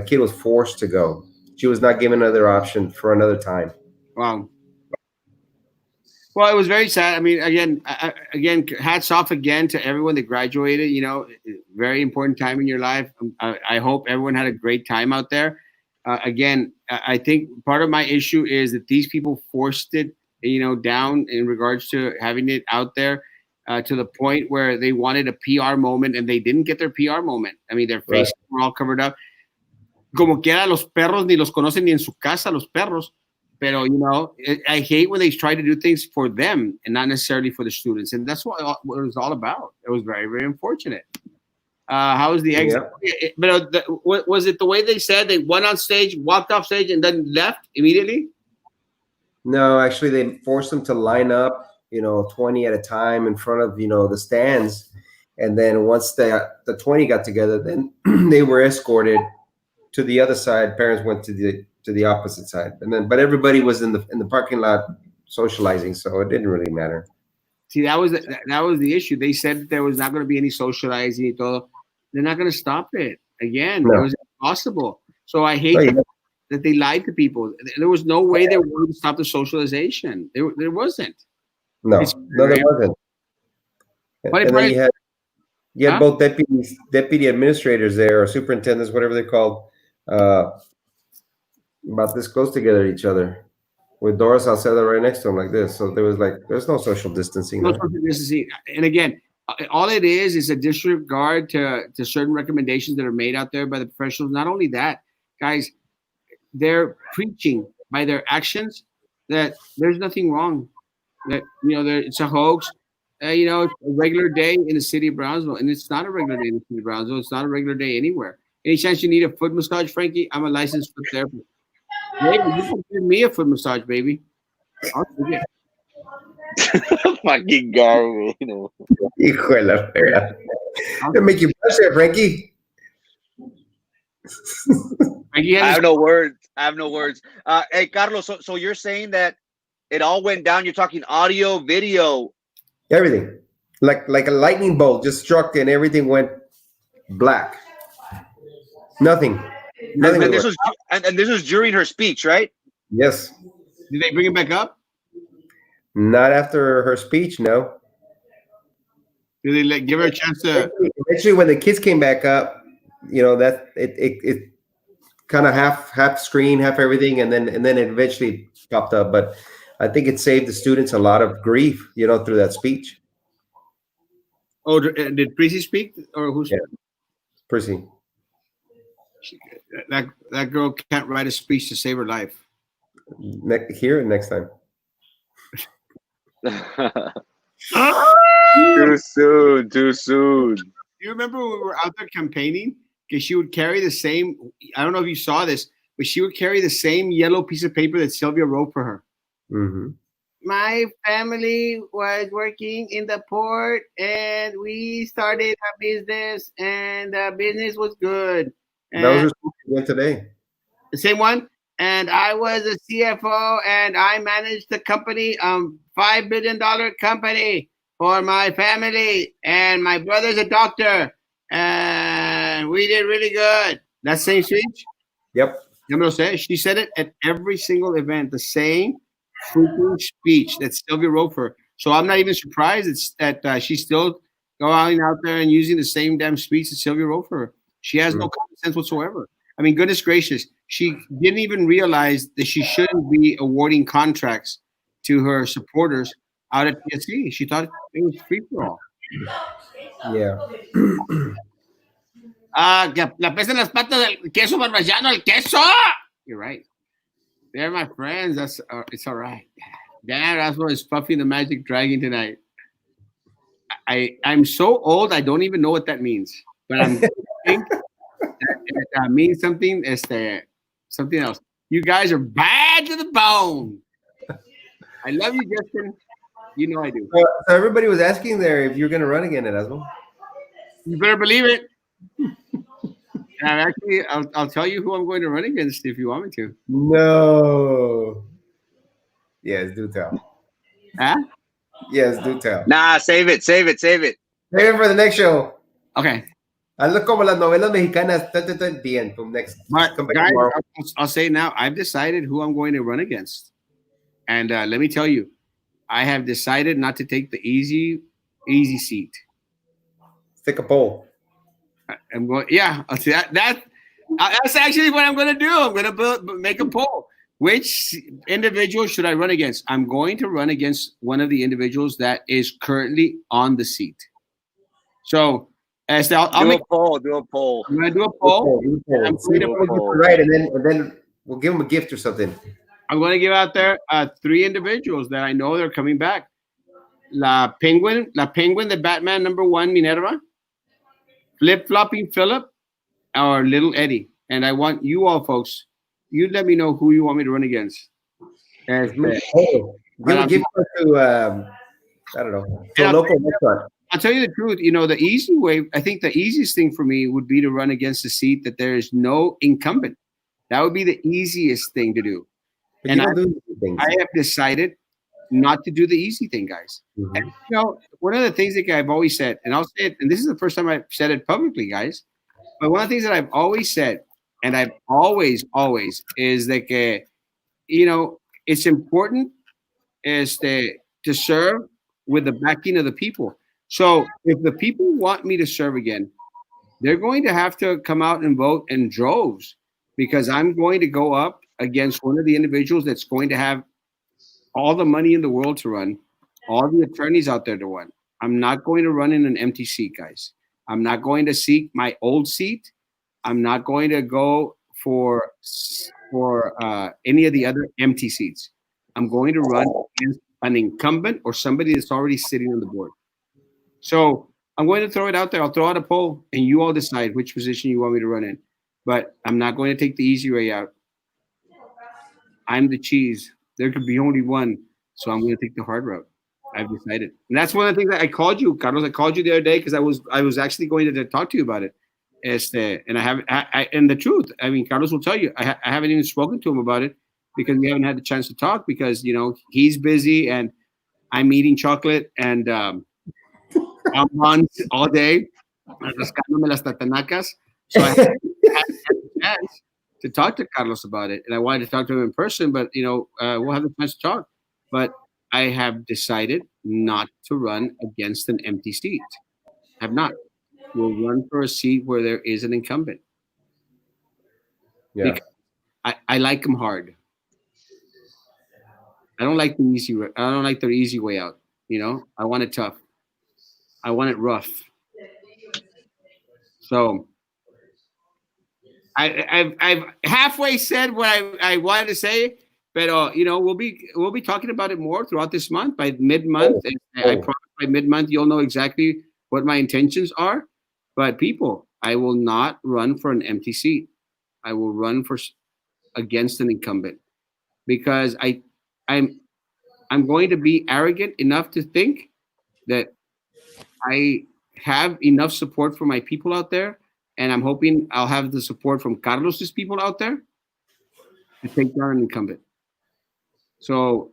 kid was forced to go. She was not given another option for another time.
Wow. Well, it was very sad. I mean, again, hats off again to everyone that graduated. Very important time in your life. I hope everyone had a great time out there. Again, I think part of my issue is that these people forced it, down in regards to having it out there to the point where they wanted a PR moment and they didn't get their PR moment. I mean, their faces were all covered up. Como quiera, los perros ni los conocen ni en su casa, los perros. Pero, I hate when they try to do things for them and not necessarily for the students. And that's what it was all about. It was very, very unfortunate. How was the exit?
Yeah.
But was it the way they said they went on stage, walked off stage, and then left immediately?
No, actually, they forced them to line up, 20 at a time in front of, the stands. And then once the 20 got together, then they were escorted to the other side. Parents went to the opposite side, and then but everybody was in the parking lot socializing, so it didn't really matter.
See, that was the issue. They said that there was not going to be any socializing. Y todo. They're not going to stop it again.
No.
It was impossible. So I hate
Oh, yeah.
that they lied to people. There was no way they were going to stop the socialization. There wasn't.
No,
It's
no, there wasn't.
But
And then you had
Huh?
both deputy administrators there, or superintendents, whatever they're called, about this close together to each other, with Doris Salcedo right next to him like this. So there's no social distancing.
No
There.
social distancing. And again, all it is a disregard to certain recommendations that are made out there by the professionals. Not only that, guys, they're preaching by their actions that there's nothing wrong. That it's a hoax. It's a regular day in the city of Brownsville, and it's not a regular day in the city of Brownsville. It's not a regular day anywhere. Any chance you need a foot massage, Frankie? I'm a licensed foot therapist. Baby, you can give me a foot massage, baby. I'll take it.
Fucking garbage.
Hijo de la fregada. They make you blush there, Frankie.
Frankie
I
has
have no words. Hey, Carlos. So you're saying that it all went down? You're talking audio, video.
Everything, like a lightning bolt, just struck, and everything went black. Nothing. Nothing.
And this
was
was and this was during her speech, right?
Yes.
Did they bring it back up?
Not after her speech. No.
Did they give her a chance to?
Actually, when the kids came back up, that it kind of half screen, half everything, and then it eventually popped up. But I think it saved the students a lot of grief, through that speech.
Oh, did Prissy speak or who?
Yeah. Prissy.
That girl can't write a speech to save her life.
Here and next time.
Too soon.
You remember when we were out there campaigning? Because she would carry the same. I don't know if you saw this, but she would carry the same yellow piece of paper that Sylvia wrote for her.
Mm-hmm.
My family was working in the port, and we started a business, and the business was good. And
That was her speech again today.
the same one. And I was a CFO, and I managed the company, $5 billion company for my family, and my brother's a doctor, and we did really good. That same speech.
Yep.
You know what I'm saying? She said it at every single event, the same freaking speech that Sylvia wrote for her. So I'm not even surprised that she's still going out there and using the same damn speech that Sylvia wrote for her. She has no common sense whatsoever. I mean, goodness gracious, she didn't even realize that she shouldn't be awarding contracts to her supporters out at PSC. She thought it was free for all.
Yeah.
Que la pesan las patas del queso barballano, el queso. You're right. They're my friends. It's all right. Dan Erasmo is puffing the magic dragon tonight. I'm so old, I don't even know what that means. But I'm think that means something. Something else. You guys are bad to the bone. I love you, Justin. You know I do.
So everybody was asking there if you're going to run again, Erasmo.
You better believe it. And I'll tell you who I'm going to run against if you want me to.
No. Yes, do tell.
Huh?
Yes, do tell.
Nah, save it.
Save it for the next show.
Okay.
Hazlo como las novelas mexicanas. The end. From next.
But
Come back
guys,
tomorrow.
I'll say it now. I've decided who I'm going to run against. And let me tell you, I have decided not to take the easy seat.
Stick a poll.
I'm going. Yeah, I'll say that. That's actually what I'm going to do. I'm going to make a poll. Which individual should I run against? I'm going to run against one of the individuals that is currently on the seat. So, I'll
do a poll.
I'm going to do a poll. I'm going to
Right, and then we'll give them a gift or something.
I'm going to give out there 3 individuals that I know they're coming back. La Penguin, the Batman #1, Minerva. flip-flopping Philip or Little Eddie. And I want you all folks, you let me know who you want me to run against. As the,
Oh,
but
give it to I don't know, to
and
a local restaurant.
I'll tell you the truth. The easy way, I think the easiest thing for me would be to run against a seat that there is no incumbent. That would be the easiest thing to do.
But
And
you don't do these things.
I have decided not to do the easy thing, guys.
Mhm.
And, one of the things that I've always said, and I'll say it, and this is the first time I've said it publicly, guys, but one of the things that I've always said, and I've always, is that, it's important is to serve with the backing of the people. So if the people want me to serve again, they're going to have to come out and vote in droves because I'm going to go up against one of the individuals that's going to have all the money in the world to run, all the attorneys out there to run. I'm not going to run in an empty seat, guys. I'm not going to seek my old seat. I'm not going to go for any of the other empty seats. I'm going to run against an incumbent or somebody that's already sitting on the board. So I'm going to throw it out there. I'll throw out a poll, and you all decide which position you want me to run in. But I'm not going to take the easy way out. I'm the cheese. There could be only one, so I'm going to take the hard route. I've decided, and that's one of the things that I called you, Carlos. I called you the other day because I was actually going to talk to you about it. And and the truth, I mean, Carlos will tell you, I haven't even spoken to him about it because we haven't had the chance to talk because he's busy and I'm eating chocolate and bonbons all day, rascándome las tatanacas. So I haven't had a chance to talk to Carlos about it, and I wanted to talk to him in person, but we'll have the chance to talk. But I have decided not to run against an empty seat. Have not. We'll run for a seat where there is an incumbent.
Yeah.
Because I like them hard. I don't like the easy. I don't like the easy way out. I want it tough. I want it rough. So I've halfway said what I wanted to say, but we'll be talking about it more throughout this month. By mid-month, I promise by mid-month you'll know exactly what my intentions are. But people, I will not run for an empty seat. I will run against an incumbent because I'm going to be arrogant enough to think that I have enough support for my people out there, and I'm hoping I'll have the support from Carlos's people out there to take down an incumbent. So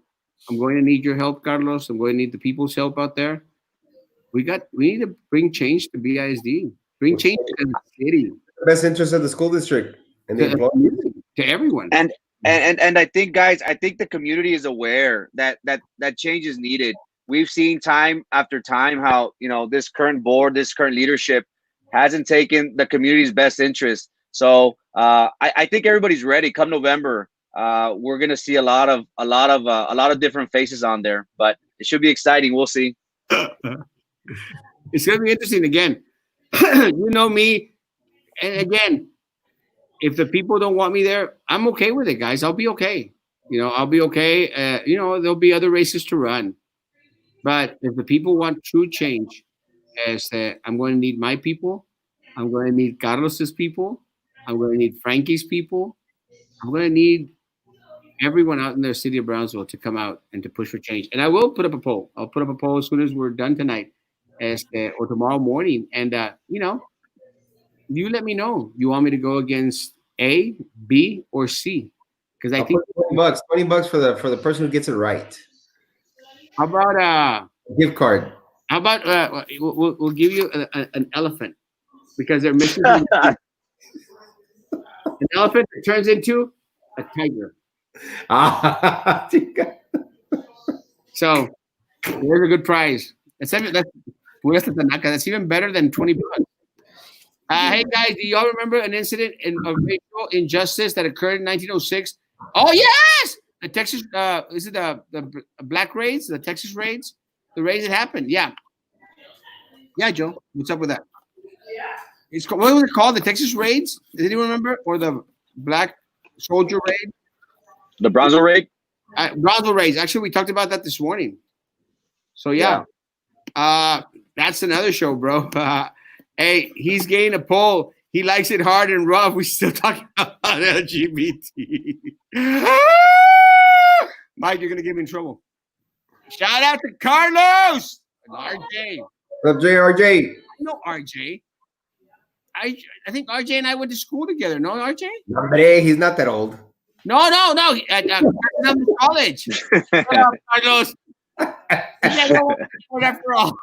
I'm going to need your help, Carlos. I'm going to need the people's help out there. We need to bring change to BISD. Bring change to the city.
Best interest of the school district and the employees.
To everyone.
And I think, guys, the community is aware that change is needed. We've seen time after time how this current board, this current leadership hasn't taken the community's best interest. So I think everybody's ready. Come November, we're gonna see a lot of different faces on there, but it should be exciting. We'll see.
It's gonna be interesting again. You know me, and again, if the people don't want me there, I'm okay with it, guys. I'll be okay. I'll be okay. There'll be other races to run. But if the people want true change, I'm going to need my people. I'm going to need Carlos's people. I'm going to need Frankie's people. I'm going to need everyone out in the city of Brownsville to come out and to push for change. And I will put up a poll. I'll put up a poll as soon as we're done tonight or tomorrow morning. And, you let me know. You want me to go against A, B, or C? Because I think
$20 for the person who gets it right.
How about
gift card?
How about we'll give you an elephant because they're missing an elephant that turns into a tiger. So there's a good prize. That's even better than $20. Hey guys, do y'all remember an incident of racial injustice that occurred in 1906? Oh yes, the Texas. Is it the black raids? The Texas raids? The raids that happened? Yeah, Joe. What's up with that? What was it called? The Texas raids? Does anyone remember? Or the black soldier raid?
The Brownsville raid?
Brownsville raids. Actually, we talked about that this morning. So yeah. That's another show, bro. Hey, he's getting a poll. He likes it hard and rough. We still talking about LGBT. Mike, you're gonna get me in trouble. Shout out to Carlos and RJ.
What's up, JRJ?
I know RJ. I think RJ and I went to school together. No, RJ?
Hombre, he's not that old.
No. At college. Shut up, Carlos. After all.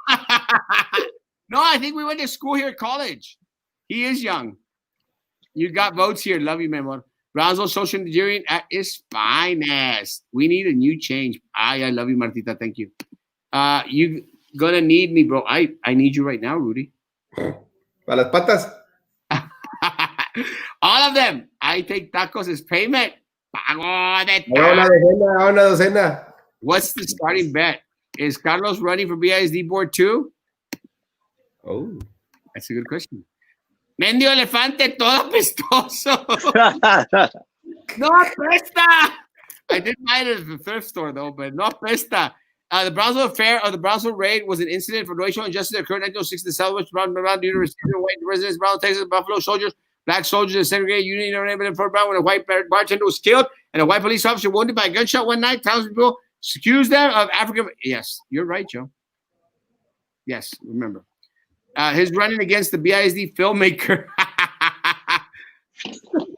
No, I think we went to school here at college. He is young. You got votes here. Love you, man. Brownsville social engineering at its finest. We need a new change. I love you, Martita. Thank you. You gonna need me, bro. I need you right now, Rudy.
Para las patas.
All of them. I take tacos as payment. Pago de
Una docena.
What's the starting bet? Is Carlos running for BISD board too?
Oh,
that's a good question. Mendio elefante, todo apestoso. No apesta. I did buy it at the thrift store though, but no apesta. The Brownsville affair or the Brownsville raid was an incident for racial injustice that occurred in 1906 in the Southwest Brown University, white residents, Brown, Texas, Buffalo soldiers, black soldiers, and segregated union in Fort Brown when a white bartender was killed and a white police officer wounded by a gunshot one night. Townspeople accused them of African. Yes, you're right, Joe. Yes, remember. His running against the BISD filmmaker.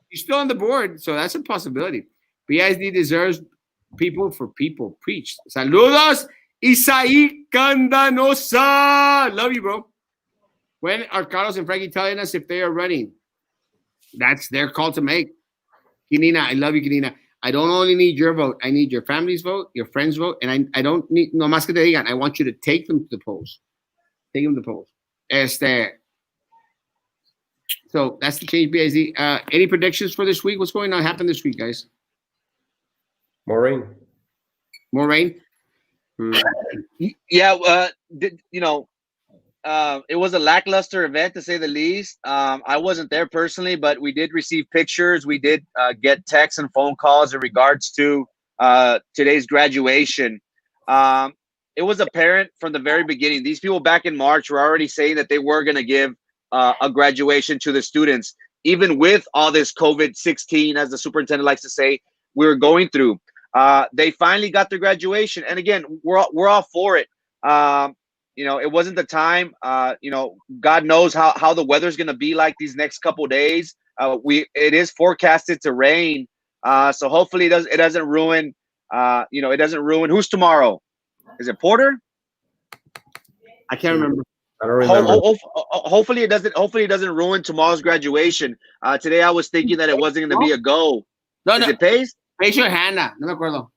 He's still on the board, so that's a possibility. BISD deserves people for people. Preach. Saludos, Isaí Candanosa. Love you, bro. When are Carlos and Frankie telling us if they are running? That's their call to make. Kinina, I love you, Kinina. I don't only need your vote. I need your family's vote, your friend's vote, and I don't need, no más que te digan, I want you to take them to the polls. Take them to the polls. So that's the change, BIZ. Any predictions for this week? What's going on happen this week, guys?
more rain.
More rain?
Yeah, it was a lackluster event to say the least. I wasn't there personally, but we did receive pictures. We did get texts and phone calls in regards to today's graduation. It was apparent from the very beginning. These people back in March were already saying that they were going to give a graduation to the students, even with all this COVID-16, as the superintendent likes to say, we were going through. They finally got their graduation, and again, we're all for it. It wasn't the time. God knows how the weather's going to be like these next couple of days. It is forecasted to rain, so hopefully it doesn't ruin. It doesn't ruin. Who's tomorrow? Is it Porter?
I can't remember.
I don't remember.
Hopefully it doesn't. Hopefully it doesn't ruin tomorrow's graduation. Today I was thinking that it wasn't going to be a go.
No,
Is it Pace?
Raise your hand. No me acuerdo.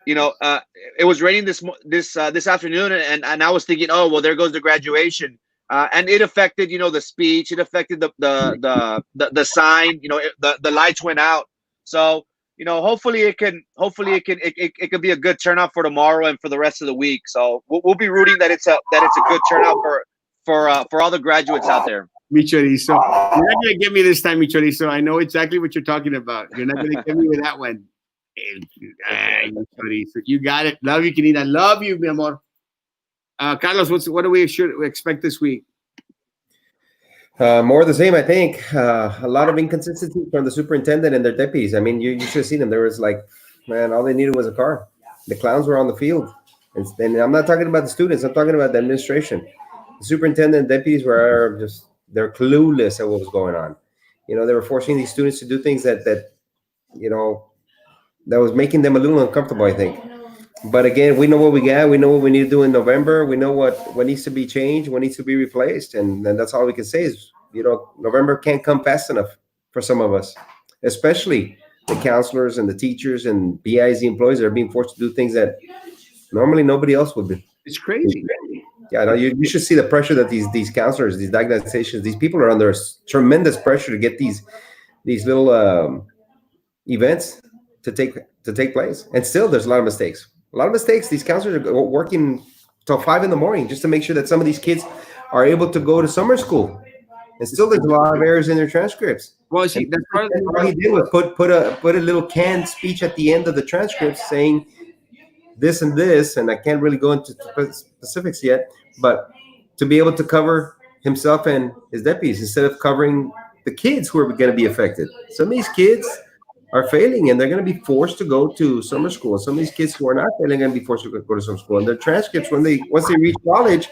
It was raining this afternoon, and I was thinking, oh well, there goes the graduation, and it affected the speech. It affected the sign. The lights went out. So hopefully it can be a good turnout for tomorrow and for the rest of the week. So we'll be rooting that it's a good turnout for all the graduates out there.
Mi chorizo. You're not gonna get me this time, mi chorizo. I know exactly what you're talking about. You're not gonna get me with that one. You got it. Love you, Kenina. Love you, mi amor. Carlos, what do we expect this week?
More of the same, I think. A lot of inconsistency from the superintendent and their deputies. I mean, you should have seen them. There was all they needed was a car. The clowns were on the field. And I'm not talking about the students. I'm talking about the administration. The superintendent and deputies they're clueless at what was going on. They were forcing these students to do things that was making them a little uncomfortable, I think. But again, we know what we got. We know what we need to do in November. We know what needs to be changed, what needs to be replaced. And that's all we can say is, November can't come fast enough for some of us, especially the counselors and the teachers and BIZ employees that are being forced to do things that normally nobody else would do.
It's crazy.
Yeah, you should see the pressure that these counselors, these diagnosticians, these people are under tremendous pressure to get these little events to take place. And still, there's a lot of mistakes. These counselors are working till 5 a.m. just to make sure that some of these kids are able to go to summer school. And still, there's a lot of errors in their transcripts.
Well, see, that's part of
all he did was put a little canned speech at the end of the transcript saying this and this, and I can't really go into specifics yet, but to be able to cover himself and his deputies instead of covering the kids who are going to be affected. Some of these kids are failing and they're going to be forced to go to summer school. And some of these kids who are not failing are going to be forced to go to summer school. And their transcripts, once they reach college,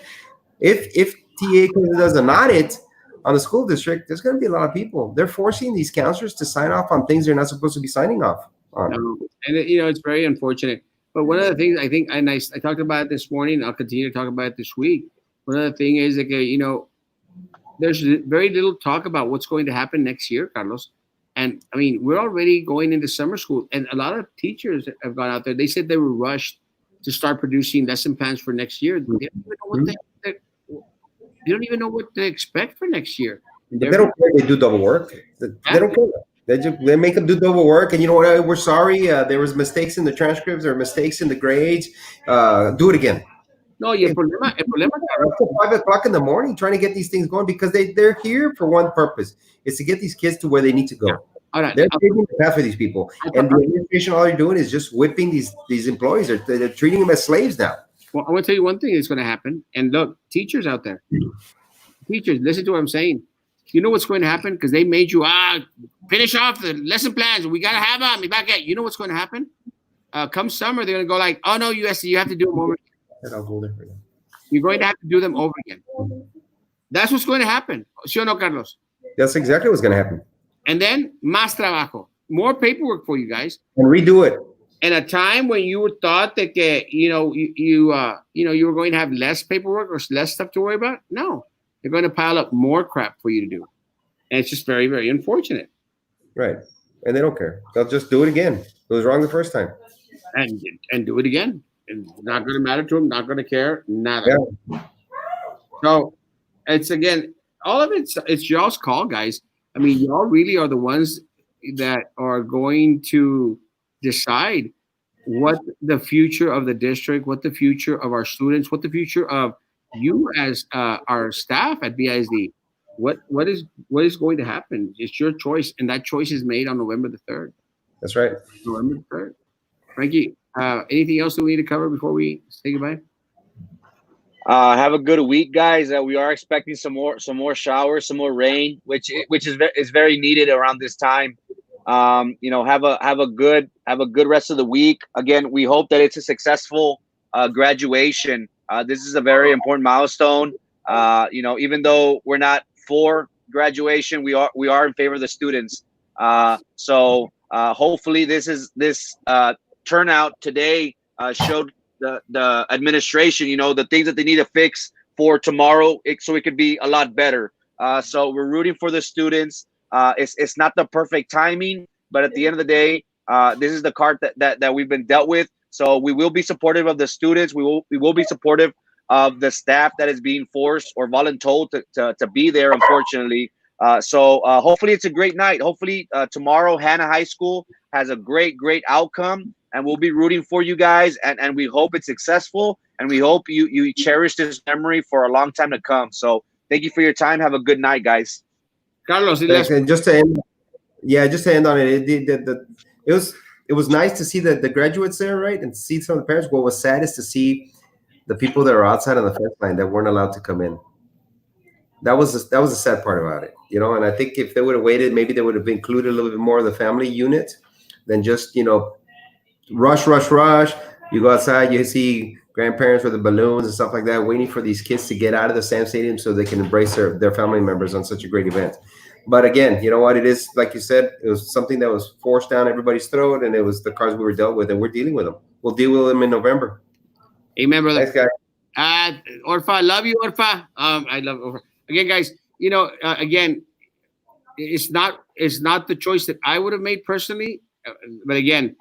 if TA does an audit on the school district, there's going to be a lot of people. They're forcing these counselors to sign off on things they're not supposed to be signing off on.
And it's very unfortunate. But one of the things I think, and I talked about it this morning, I'll continue to talk about it this week. One of the things is that, there's very little talk about what's going to happen next year, Carlos. And I mean, we're already going into summer school, and a lot of teachers have gone out there. They said they were rushed to start producing lesson plans for next year. They don't even know what to expect for next year.
They don't care. They do double work. They don't care. They make them do double work. And you know what? We're sorry. There was mistakes in the transcripts or mistakes in the grades. Do it again.
No, el problema
up to 5 o'clock in the morning trying to get these things going because they're here for one purpose. It's to get these kids to where they need to go.
Yeah. All right.
They're taking the path for these people. And the administration, all they're doing is just whipping these employees. They're treating them as slaves now.
Well, I want to tell you one thing that's going to happen. And look, teachers out there, teachers, listen to what I'm saying. You know what's going to happen? Because they made you finish off the lesson plans. We got to have them. You know what's going to happen? Come summer, they're going to go like, oh, no, USC, you have to do them over again.
I'll go there for now.
You're going to have to do them over again. That's what's going to happen. ¿Sí o no, Carlos?
That's exactly what's going to happen.
And then, más trabajo. More paperwork for you guys.
And redo it.
At a time when you thought that you were going to have less paperwork or less stuff to worry about, no, they're going to pile up more crap for you to do, and it's just very, very unfortunate.
Right, and they don't care. They'll just do it again. It was wrong the first time,
and do it again. It's not going to matter to them. Not going to care. Nada. Yeah. So it's again, all of it's y'all's call, guys. I mean, y'all really are the ones that are going to decide what the future of the district, what the future of our students, what the future of you as our staff at BISD, what is going to happen. It's your choice, and that choice is made on November the 3rd.
That's right.
November the 3rd. Frankie, anything else that we need to cover before we say goodbye?
Have a good week, guys. We are expecting some more showers, some more rain, which is very needed around this time. Have a good rest of the week. Again, we hope that it's a successful graduation. This is a very important milestone. Even though we're not for graduation, we are in favor of the students. So hopefully this turnout today showed the administration, the things that they need to fix for tomorrow, so it could be a lot better. So we're rooting for the students. It's not the perfect timing, but at the end of the day, this is the card that we've been dealt with. So we will be supportive of the students. We will be supportive of the staff that is being forced or voluntold to be there, unfortunately. So hopefully it's a great night. Hopefully tomorrow Hannah High School has a great outcome, and we'll be rooting for you guys. And we hope it's successful, and we hope you cherish this memory for a long time to come. So thank you for your time. Have a good night, guys.
Carlos,
and just to end on it, it was nice to see the graduates there, right, and see some of the parents. What was sad is to see the people that are outside on the fence line that weren't allowed to come in. That was the sad part about it, And I think if they would have waited, maybe they would have included a little bit more of the family unit than just rush. You go outside, you see grandparents with the balloons and stuff like that, waiting for these kids to get out of the Sam Stadium so they can embrace their family members on such a great event. But again, you know what? It is, like you said, it was something that was forced down everybody's throat, and it was the cards we were dealt with, and we're dealing with them. We'll deal with them in November.
Amen, brother.
Thanks, guys.
Orfa, love you, Orfa. I love Orfa. Again, guys, again, it's not the choice that I would have made personally, but again,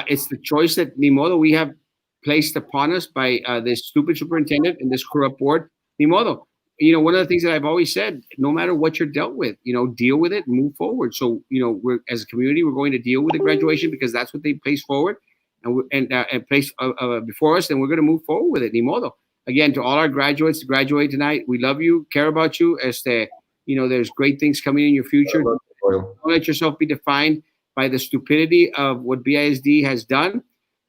it's the choice that ni modo we have placed upon us by this stupid superintendent and this corrupt board. Ni modo. One of the things that I've always said, no matter what you're dealt with, deal with it and move forward. So, we're as a community, we're going to deal with the graduation because that's what they placed forward and placed before us, and we're going to move forward with it. Ni modo. Again, to all our graduates to graduate tonight, we love you, care about you. There's great things coming in your future. Don't let yourself be defined by the stupidity of what BISD has done.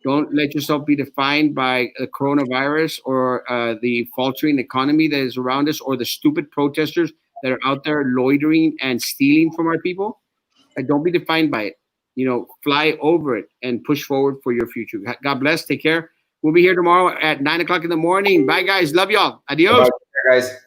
Don't let yourself be defined by the coronavirus or the faltering economy that is around us or the stupid protesters that are out there loitering and stealing from our people. Don't be defined by it. Fly over it and push forward for your future. God bless. Take care. We'll be here tomorrow at 9 o'clock in the morning. Bye, guys. Love y'all. Adios.
Bye, guys.